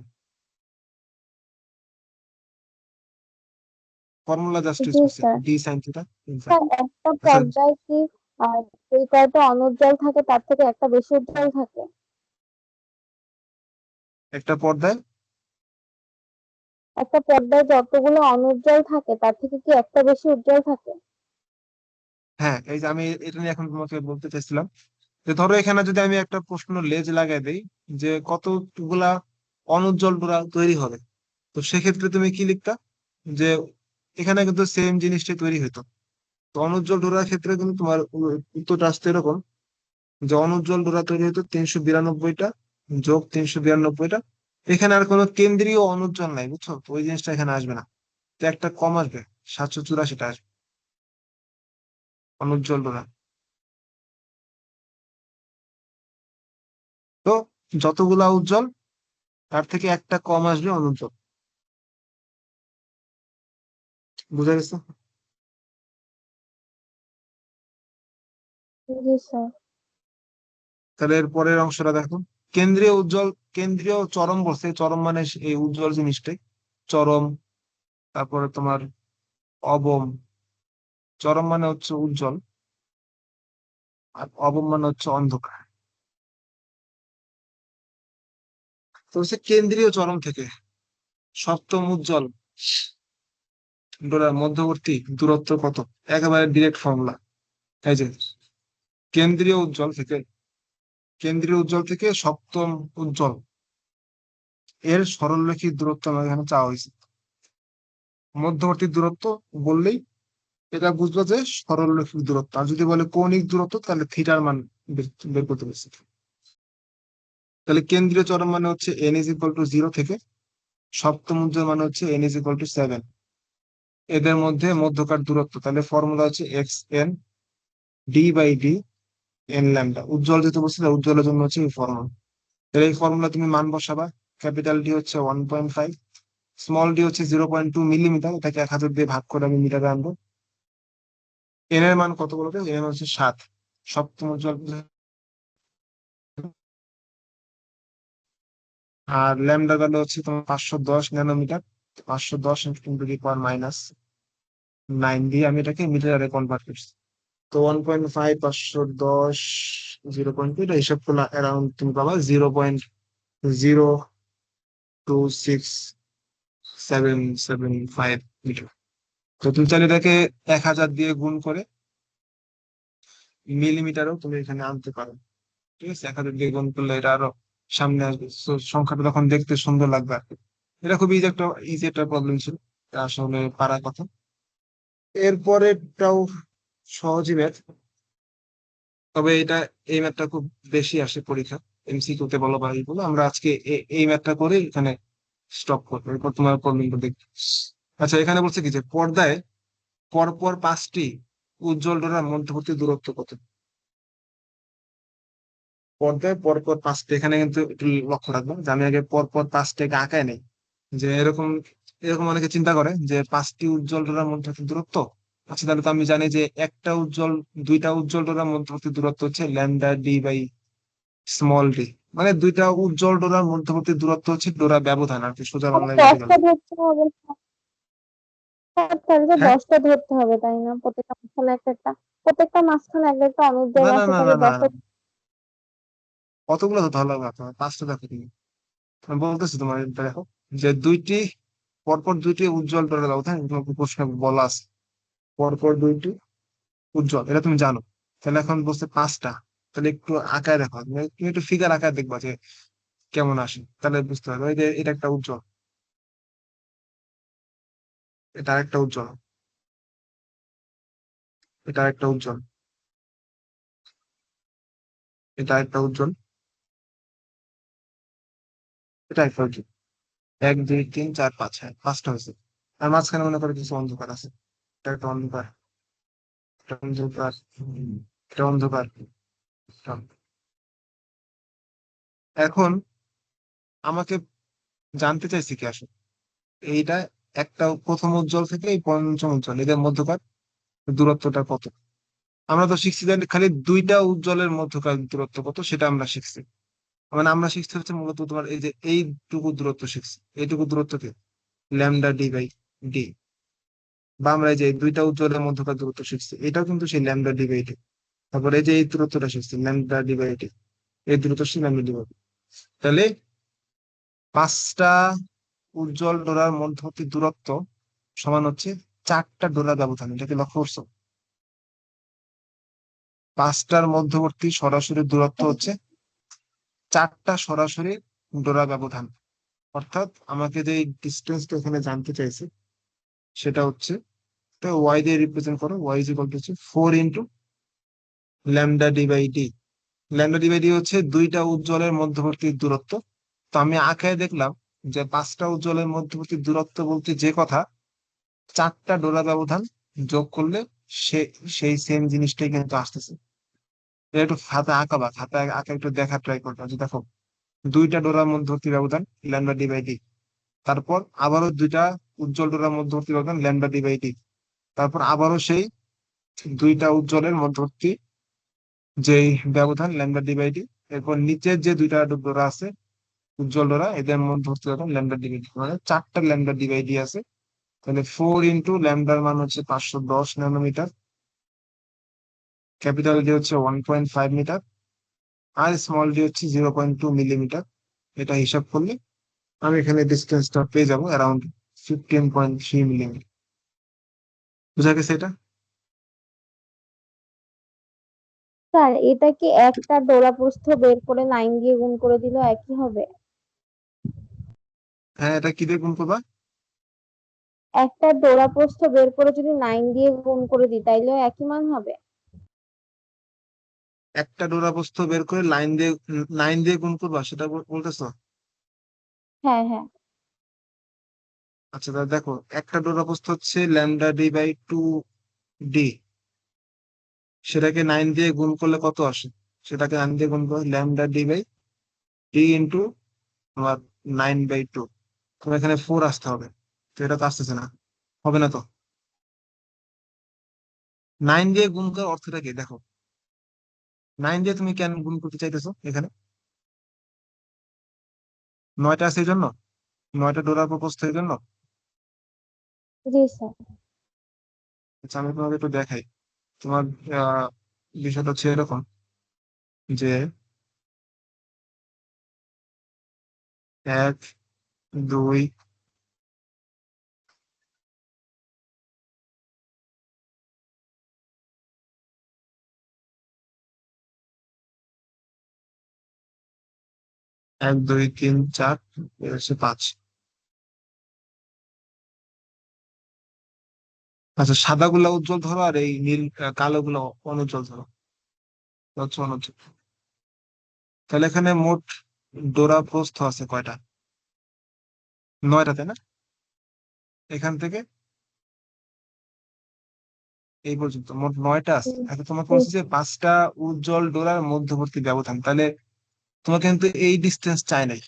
ফর্মুলা জাস্ট ইউজ জি করছে, sir. D sine theta. Sir, একটা আচ্ছা, পর্দায় কি যে কয়টা অনুজ্জ্বল থাকে তার থেকে একটা বেশি উজ্জ্বল থাকে? একটা পর্দায়, একটা পর্দায় যতগুলো অনুজ্জ্বল থাকে তার থেকে কি একটা বেশি উজ্জ্বল থাকে? হ্যাঁ, এই যে আমি এটা নিয়ে এখন তোমাকে বলতে চাইছিলাম, যে ধরো এখানে যদি আমি একটা প্রশ্ন লেজ লাগাই দেই যে কতগুলা অনুজ্জ্বল ডোরা তৈরি হবে, তো সেক্ষেত্রে তুমি কি লিখতা? যে এখানে কিন্তু সেম জিনিসটাই তৈরি হতো। তো অনুজ্জ্বল ডোরার ক্ষেত্রে কিন্তু তোমার উত্তরটা আসতে এরকম, যে অনুজ্জ্বল ডোরা তৈরি হতো 392টা যোগ 392টা। এখানে আর কোনো কেন্দ্রীয় অনুজ্জ্বল নাই, বুঝছো? তো ওই জিনিসটা এখানে আসবে না, তো একটা কম আসবে, 784টা আসবে অনুজ্জ্বল ডোরা। তো যতগুলা উজ্জ্বল তার থেকে একটা কম আসবে অনুজ্জ্বল। বুঝা গেছে? জি স্যার। তাহলে এর পরের অংশটা দেখো। কেন্দ্রীয় উজ্জ্বল, কেন্দ্রীয় চরম বলছে, চরম মানে এই উজ্জ্বল জিনিসটাই চরম। তারপরে তোমার অবম, চরম মানে হচ্ছে উজ্জ্বল, আর অবম মানে হচ্ছে অন্ধকার। তো হচ্ছে কেন্দ্রীয় চরম থেকে সপ্তম উজ্জ্বল ডোরার মধ্যবর্তী দূরত্ব কত? একেবারে ডিরেক্ট ফর্মুলা। এই যে কেন্দ্রীয় উজ্জ্বল থেকে, কেন্দ্রীয় উজ্জ্বল থেকে সপ্তম উজ্জ্বল এর সরলরেখী দূরত্ব আমাদের এখানে চাওয়া হয়েছে। মধ্যবর্তী দূরত্ব বললেই এটা বুঝলো যে সরলরৈখিক দূরত্ব, আর যদি বলে কৌণিক দূরত্ব তাহলে থিটার মান বের বের করতে পারছি। তাহলে কেন্দ্রীয় চরম মানে হচ্ছে n = 0 থেকে সপ্তম উজ্জ্বল মানে হচ্ছে n = 7। এদের মধ্যে মধ্যকার দূরত্ব, তাহলে ফর্মুলা হচ্ছে xn d/d n ল্যামডা। উজ্জ্বল যেহেতু বলছি তাহলে উজ্জ্বলের জন্য হচ্ছে এই ফর্মুলা। তাহলে এই ফর্মুলা তুমি মান বসাবা। ক্যাপিটাল ডি হচ্ছে 1.5, স্মল ডি হচ্ছে 0.2 মিলিমিটার, এটাকে 1000 দিয়ে ভাগ করে আমি মিটারে আনবো। এন এর মান কত বলতো? এন এর মান হচ্ছে 7। সপ্তম উজ্জ্বল। আর ল্যামডা ভ্যালু হচ্ছে তোমার 510 ন্যানোমিটার। 510 × 10⁻⁹ দিয়ে আমি এটাকে মিটারে কনভার্ট করছি। তো 1.5, 510, 0.2, এটা হিসাব করলে অ্যারাউন্ড তুমি পাবা 0.02675 মিটার। তো তুমি চাইলে এটাকে 1000 দিয়ে গুণ করে মিলিমিটারও তুমি এখানে আনতে পারো। ঠিক আছে, 1000 দিয়ে গুণ করলে এটা আরো সামনে আসবে। So, সংখ্যাটা তখন দেখতে সুন্দর লাগবে আর কি। এটা খুব ইজি একটা প্রবলেম ছিল, এটা আসলে পারার কথা। এরপরেরটাও সহজই ম্যাথ, তবে এই ম্যাথটা খুব বেশি আসে পরীক্ষা, এমসিকিউ তে বলো বা এই বলো। আমরা আজকে এই ম্যাথটা করে এখানে স্টপ করবো, এরপর তোমার প্রবলেমটা দেখবে। আচ্ছা, এখানে বলছে কি যে পর্দায় পরপর 5টি উজ্জ্বল ডোরার মধ্যবর্তী দূরত্ব কত? পর্দায় পরপর 5টি, এখানে কিন্তু একটু লক্ষ্য রাখবো যে আমি আগে পরপর 5টাকে আঁকায় নেই। যে এরকম এরকম অনেকে চিন্তা করে যে 5টি উজ্জ্বল ডোরার মধ্যবর্তী দূরত্ব। আচ্ছা, তাহলে তো আমি জানি যে দুইটা উজ্জ্বল ডোরার মধ্যবর্তী দূরত্ব হচ্ছে lambda D by small D. মানে দুইটা উজ্জ্বল ডোরার মধ্যবর্তী দূরত্ব হচ্ছে ডোরা ব্যবধান আর কি, সোজা তাহলে বাংলায় বলতে গেলে। 10টা ধরতে হবে। তাহলে তো হ্যাঁ, 10টা ধরতে হবে, তাই না? প্রত্যেকটা মাঝখানে একটা একটা না অনুযায়ী না আছে, না তাহলে না না, 10টা। কতগুলো ধরতে হবে? আপনার 5টা দেখো তুমি। আমি বলতেছি তোমার, এটা দেখো যে পরপর দুইটি উজ্জ্বল ডোরা ব্যবধান, তোমাকে প্রশ্ন বলা আছে পরপর দুইটি উজ্জ্বল, এটা তুমি জানো। তাহলে এখন বলছে 5টা, তাহলে একটু আঁকায় দেখো, তুমি একটু ফিগার আঁকায় দেখবা যে কেমন আসে, তাহলে বুঝতে পারবে। এই যে এটা একটা উজ্জ্বল, এটা আরেকটা উজ্জ্বল, এটা আরেকটা উজ্জ্বল, এটা একটা উজ্জ্বল, এটা একটা উজ্জ্বল। 1, 2, 3, 4, 5, হ্যাঁ 5টা হয়েছে। আর মাঝখানে মনে করো কিছু অন্ধকার আছে, এটা একটা অন্ধকার, এটা অন্ধকার, এটা অন্ধকার, এটা অন্ধকার। এখন আমাকে জানতে চাইছি কি আসলে এইটা একটা প্রথম উজ্জ্বল থেকে এই পঞ্চম উজ্জ্বল এদের মধ্যকার দূরত্বটা কত। আমরা তো শিখছি যে খালি দুইটা উজ্জ্বলের মধ্যকার দূরত্ব কত সেটা আমরা শিখছি। মানে আমরা শিখতে হচ্ছে মূলত তোমার এই যে এইটুকু দূরত্ব শিখছি, এইটুকু দূরত্বকে ল্যামডা ডি বাই ডি। বা আমরা এই যে দুইটা উজ্জ্বলের মধ্যকার দূরত্ব শিখছি, এটাও কিন্তু সেই ল্যামডা ডি বাই ডি। তারপরে এই যে এই দূরত্বটা শিখছি ল্যামডা ডি বাই ডি, এই দূরত্ব হচ্ছে ল্যামডা ডি বাই ডি। তাহলে 5টা উজ্জ্বল ডোরার মধ্যবর্তী দূরত্ব সমান হচ্ছে 4টা ডোরা ব্যবধান। এটাকে লক্ষ্য করছো? 5টার মধ্যবর্তী সরাসরি দূরত্ব হচ্ছে 4টা সরাসরি ডোরা ব্যবধান। অর্থাৎ আমাকে যে ডিস্টেন্সটা এখানে জানতে চাইছে সেটা হচ্ছে, ওয়াই দিয়ে রিপ্রেজেন্ট করো, ওয়াই ইজ ইকুয়াল টু হচ্ছে 4 × lambda D by D. Lambda D by D হচ্ছে দুইটা উজ্জ্বলের মধ্যবর্তী দূরত্ব। তো আমি আঁকায় দেখলাম যে 5টা উজ্জ্বলের মধ্যবর্তী দূরত্ব বলতে যে কথা 4টা ডোরা ব্যবধান যোগ করলে সে সেই সেম জিনিসটাই কিন্তু আসতেছে। এটা একটু খাতা আঁকাবা, খাতায় আঁকা একটু দেখা ট্রাই করবা যে দেখো দুইটা ডোরার মধ্যবর্তী ব্যবধান ল্যামডা ডি বাই ডি, তারপর আবারও দুইটা উজ্জ্বল ডোরার মধ্যবর্তী ব্যবধান ল্যামডা ডি বাই ডি, তারপর আবারও সেই দুইটা উজ্জ্বলের মধ্যবর্তী যেই ব্যবধান ল্যামডা ডি বাই ডি, এরপর নিচের যে দুইটা ডোরা আছে উজ্জ্বল ডোরা এদের মধ্যবর্তী ব্যবধান ল্যামডা ডি বাই ডি, মানে 4টা ল্যামডা ডি বাই ডি আছে। তাহলে 4 × ল্যামডার মান হচ্ছে 510 ন্যানোমিটার, ক্যাপিটাল ডি হচ্ছে 1.5 মিটার, আর স্মল ডি হচ্ছে 0.2 মিলিমিটার। এটা হিসাব করলে আমি এখানে ডিস্টেন্সটা পেয়ে যাবো অ্যারাউন্ড 15.3 মিলিমিটার। বুঝা গেছে এটা? স্যার, এটা কি একটা ডোরা প্রস্থ বের করে 9 দিয়ে গুণ করে দিলে একই হবে? হ্যাঁ, এটা কি দিয়ে গুণ করবা? একটা ডোরা প্রস্থ বের করে যদি 9 দিয়ে গুণ করে দিই তাইলেও একই মান হবে? একটা ডোরা প্রস্থ বের করে 9 দিয়ে গুণ করবা সেটা বলতেছো? হ্যাঁ, হ্যাঁ। আচ্ছা, তাহলে দেখো একটা ডোরা প্রস্থ হচ্ছে ল্যামডা ডি বাই 2 ডি, সেটাকে 9 দিয়ে গুণ করলে কত আসে? সেটাকে 9 দিয়ে গুণ করলে lambda D by D into তোমার 9/2। তোমার এখানে 4 আসতে হবে, তো এটা তো আসতেছে না, হবে না তো। 9 দিয়ে গুণ করার অর্থটা কি দেখো, 9 দিয়ে তুমি কেন গুণ করতে চাইতেছো এখানে? 9টা আছে এই জন্য, 9টা ডোরার প্রপোজড এই জন্য। জি স্যার। আচ্ছা আমি তোমাকে একটু দেখাই। তোমার আহ, বিষয়টা হচ্ছে এরকম যে 1 2 1 2 3 4 হচ্ছে 5। আচ্ছা সাদা গুলা উজ্জ্বল ধরো আর এই নীল কালো গুলো অনুজ্জ্বল ধরো, হচ্ছে অনুজ্জ্বল। তাহলে এখানে মোট ডোরা প্রস্থ আছে কয়টা? 9টা, তাই না? এখান থেকে এই পর্যন্ত মোট 9টা আছে। এখন তোমাকে বলছি যে 5টা উজ্জ্বল ডোরার মধ্যবর্তী ব্যবধান, তাহলে তোমাকে কিন্তু এই ডিস্টেন্স চাই নাই।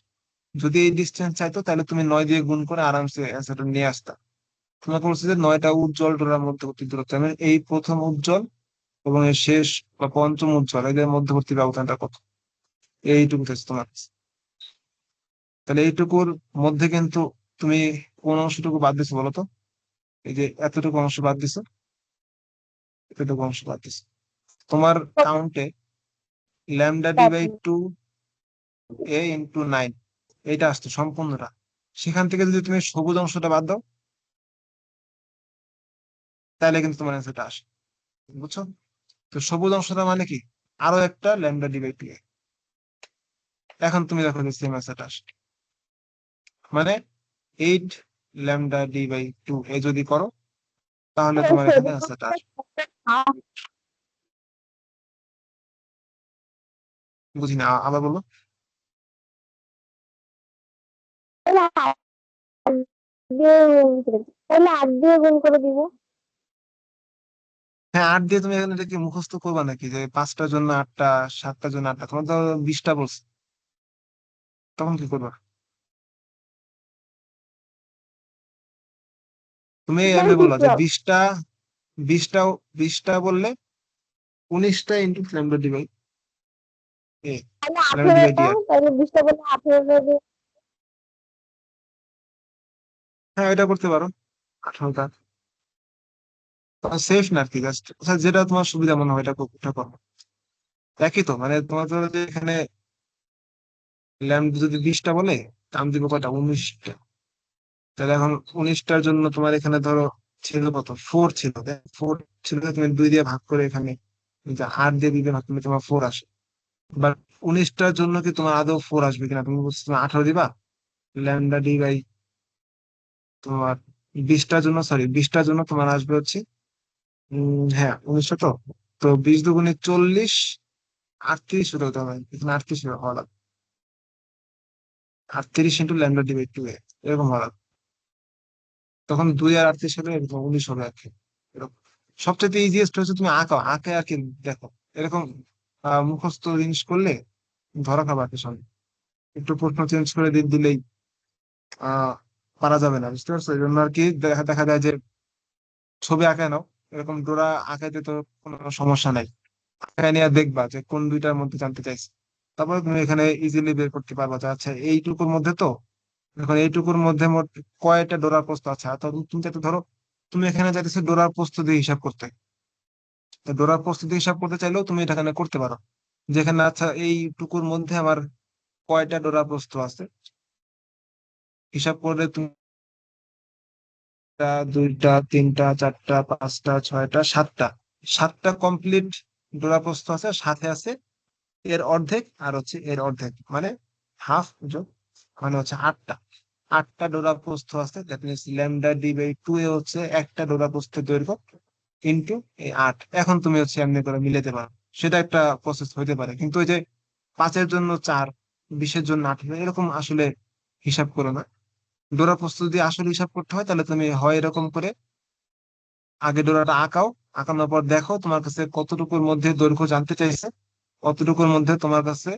যদি এই ডিস্টেন্স চাইতো তাহলে তুমি 9 দিয়ে গুণ করে আরামসে অ্যান্সারটা নিয়ে আসতা। তোমাকে বলছে যে 9টা উজ্জ্বল ডোরার মধ্যবর্তী দূরত্ব, মানে এই প্রথম উজ্জ্বল এবং এর শেষ বা পঞ্চম উজ্জ্বল এদের মধ্যবর্তী ব্যবধানটা কত, এইটুকু চাইছে তোমার কাছে। তাহলে এইটুকুর মধ্যে কিন্তু তুমি কোন অংশটুকু বাদ দিছো বলো তো? এই যে এতটুকু অংশ বাদ দিছো, এতটুকু অংশ বাদ দিছো। তোমার কাউন্টে λd/2 a × 9 এইটা আসতো সম্পূর্ণটা। সেখান থেকে যদি তুমি সবুজ অংশটা বাদ দাও তাহলে কিন্তু তোমার অ্যান্সারটা আসে, বুঝছো? তো সবুজ অংশটা মানে কি, আরো একটা λd/2 a। এখন তুমি দেখো যে সেম অ্যান্সারটা আসে, মানে 8 λd/2 a যদি করো তাহলে তোমার এখানে অ্যান্সারটা আসবে। বুঝি না, আবার বলো। তাহলে 8 দিয়ে গুণ করে দিব। হ্যাঁ 8 দিয়ে তুমি এখানে এটা কি মুখস্থ করবা নাকি যে 5টার জন্য 8টা, 7টার জন্য 8টা, তোমার তো 20টা বলছে, তখন কি করবা? তুমি এমনি বললো যে 20টা, 20টা, 20টা বললে 19টা ইন্টু λd/a, তাহলে λd/d 18টা, আর। তাহলে 20টা বলে 18টা দিয়ে। হ্যাঁ এটা করতে পারো, 18টা সেফ না আর কি, জাস্ট যেটা তোমার সুবিধা মনে হয় এটা ওটা করো। একই তো, মানে তোমার ধরো যে এখানে ল্যাম্ব যদি 20টা বলে তা আমি দিব কয়টা, 19টা। তাহলে এখন 19টার জন্য তোমার এখানে ধরো ছিল কত, 4 ছিল, 4 ছিল, তুমি 2 দিয়ে ভাগ করে এখানে যে 8 দিয়ে দিবে ভাগ করলে তোমার 4 আসে। বাট 19টার জন্য কি তোমার আদৌ 4 আসবে কিনা, তুমি বলছো তুমি 18 দিবা, λd/ তোমার 20টার জন্য, সরি 20টার জন্য তোমার আসবে হচ্ছে হ্যাঁ 1900 তো। তো 20 × 2 = 40, 38 হতে হবে, এখানে 38 হওয়া লাগবে, 38 ইন্টু λd/2 এরকম হওয়া লাগবে। তখন 2 আর 38 হবে, এরকম 19 হবে আর কি, এরকম। সবচেয়ে ইজিয়েস্ট হচ্ছে তুমি আঁকাও, আঁকে আর কি দেখো, এরকম মুখস্থ জিনিস করলে ধরা খাবার কি সঙ্গে, একটু প্রশ্ন চেঞ্জ করে দিলেই আহ পারা যাবে না, বুঝতে পারছো? এই জন্য আর কি দেখা দেখা যায় যে ছবি আঁকায় নাও, এরকম ডোরা আঁকাইতে তো কোনো সমস্যা নাই। আঁকায় নিয়ে দেখবা যে কোন দুইটার মধ্যে জানতে চাইছে, তারপরে তুমি এখানে ইজিলি বের করতে পারবা যে আচ্ছা এইটুকুর মধ্যে তো, এখন এইটুকুর মধ্যে মোট কয়টা ডোরার প্রস্থ আছে। অর্থাৎ তুমি যাতে ধরো তুমি এখানে চাইতেছো ডোরার প্রস্থ দিয়ে হিসাব করতে, তো ডোরার প্রস্থ দিয়ে হিসাব করতে চাইলেও তুমি এটা এখানে করতে পারো, যেখানে আচ্ছা এইটুকুর মধ্যে আমার কয়টা ডোরার প্রস্থ আছে, হিসাব করে তুমি 1 2 3 4 5 6 7টা, 7টা কমপ্লিট ডোরা প্রস্থ আছে, সাথে আছে এর অর্ধেক আর হচ্ছে এর অর্ধেক, মানে হাফ যোগ, মানে হচ্ছে 8টা, 8টা ডোরা প্রস্থ আছে। দ্যাট মিনস λd/2 এ হচ্ছে একটা ডোরা প্রস্থের দৈর্ঘ্য ইন্টু এই 8। এখন তুমি হচ্ছে এমনি করে মিলাতে পারো, সেটা একটা প্রসেস হইতে পারে, কিন্তু ওই যে 5-এর জন্য 4, 20-এর জন্য 18 এরকম আসলে হিসাব করো না। ডোরা প্রস্থ যদি আসলে হিসাব করতে হয় তাহলে তুমি হয় এরকম করে আগে ডোরাটা আঁকাও, আঁকানোর পর দেখো তোমার কাছে কতটুকুর মধ্যে দৈর্ঘ্য জানতে চাইছে, কতটুকুর মধ্যে তোমার কাছে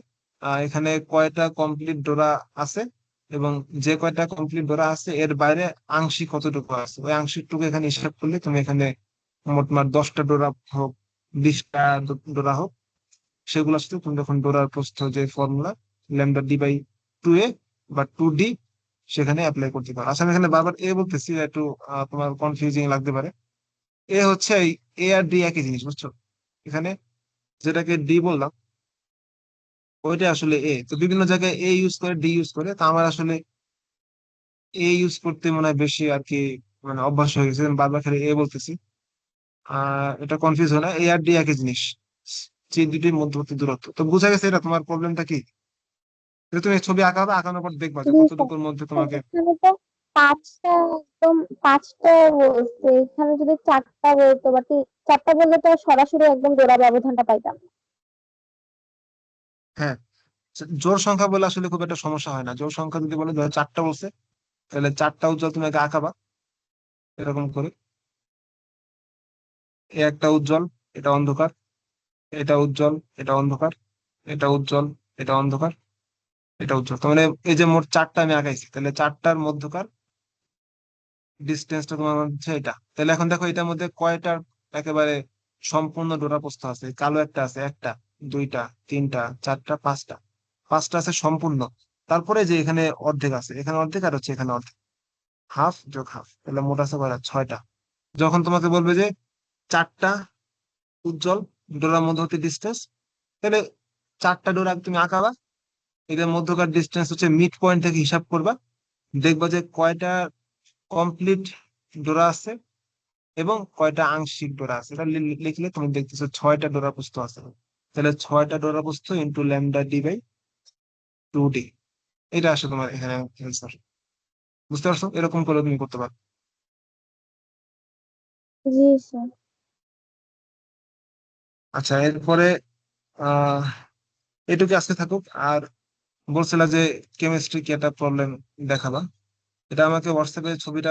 এখানে কয়টা কমপ্লিট ডোরা আছে, এবং যে কয়টা কমপ্লিট ডোরা আছে এর বাইরে আংশিক কতটুকু আছে, ওই আংশিকটুকু এখানে হিসাব করলে তুমি এখানে মোটমাট 10টা ডোরা হোক, 20টা ডোরা হোক, সেগুলোর সাথে তুমি যখন ডোরার প্রস্থ যে ফর্মুলা λd/2a বা 2d সেখানে অ্যাপ্লাই করতে পারো। আচ্ছা, আমি এখানে বারবার এ বলতেছি, একটু তোমার কনফিউজিং লাগতে পারে। এ হচ্ছে এই এ আর ডি একই জিনিস, বুঝছো? এখানে যেটাকে ডি বললাম ওইটা আসলে এ। তো বিভিন্ন জায়গায় এ ইউজ করে, ডি ইউজ করে, তো আমার আসলে এ ইউজ করতে মনে হয় বেশি আর কি, মানে অভ্যাস হয়ে গেছে, আমি বারবার খালি এ বলতেছি। এটা কনফিউজ হয় না, এ আর ডি একই জিনিস, যে দুটির মধ্যবর্তী দূরত্ব। তো বোঝা গেছে এটা তোমার প্রবলেমটা কি। এটা তুমি ছবি আঁকাবে, আঁকানোর পর দেখবা যে জি স্যার। কতটুকুর মধ্যে তোমাকে। এখানে তো পাঁচটা, একদম পাঁচটা বলছে, এখানে যদি চারটা বলতো বা চারটা বললে তো সরাসরি একদম জোড়া ব্যবধানটা পাইতাম। হ্যাঁ, জোড় সংখ্যা বলে আসলে খুব একটা সমস্যা হয় না। জোড় সংখ্যা যদি বলে ধরো 4টা বলছে, তাহলে 4টা উজ্জ্বল তুমি আগে আঁকাবা এরকম করে। এ একটা উজ্জ্বল, এটা অন্ধকার, এটা উজ্জ্বল, এটা অন্ধকার, এটা উজ্জ্বল, এটা অন্ধকার, এটা উজ্জ্বল। তার মানে এই যে মোট 4টা আমি আঁকাইছি, তাহলে 4টার মধ্যকার ডিস্টেন্সটা তোমার হচ্ছে এটা। তাহলে এখন দেখো এটার মধ্যে কয়টার একেবারে সম্পূর্ণ ডোরা প্রস্থ আছে। কালো একটা আছে, একটা, দুইটা, তিনটা, চারটা, পাঁচটা। পাঁচটা আছে সম্পূর্ণ। তারপরে যে এখানে অর্ধেক আছে, এখানে অর্ধেক আর হচ্ছে এখানে অর্ধেক, হাফ যোগ হাফ, তাহলে মোট আছে কয়টা? 6টা। যখন তোমাকে বলবে যে 4টা উজ্জ্বল ডোরার মধ্যবর্তী ডিস্টেন্স, তাহলে 4টা ডোরা তুমি আঁকাবা, এদের মধ্যকার ডিস্টেন্স হচ্ছে মিড পয়েন্ট থেকে হিসাব করবা, দেখবা যে কয়টা কমপ্লিট ডোরা আছে এবং কয়টা আংশিক ডোরা আছে। এটা লিখলে তুমি দেখতেছো 6টা ডোরা প্রস্থ আছে। তাহলে 6টা ডোরা প্রস্থ ইন্টু λd/2d, এটা আসলে তোমার এখানে অ্যান্সার। বুঝতে পারছো? এরকম করে তুমি করতে পারো। জি স্যার। আচ্ছা, এরপরে আহ এটুকু আজকে থাকুক। আর বলছিলা যে কেমিস্ট্রি কি একটা প্রবলেম দেখাবা, এটা আমাকে হোয়াটসঅ্যাপে ছবিটা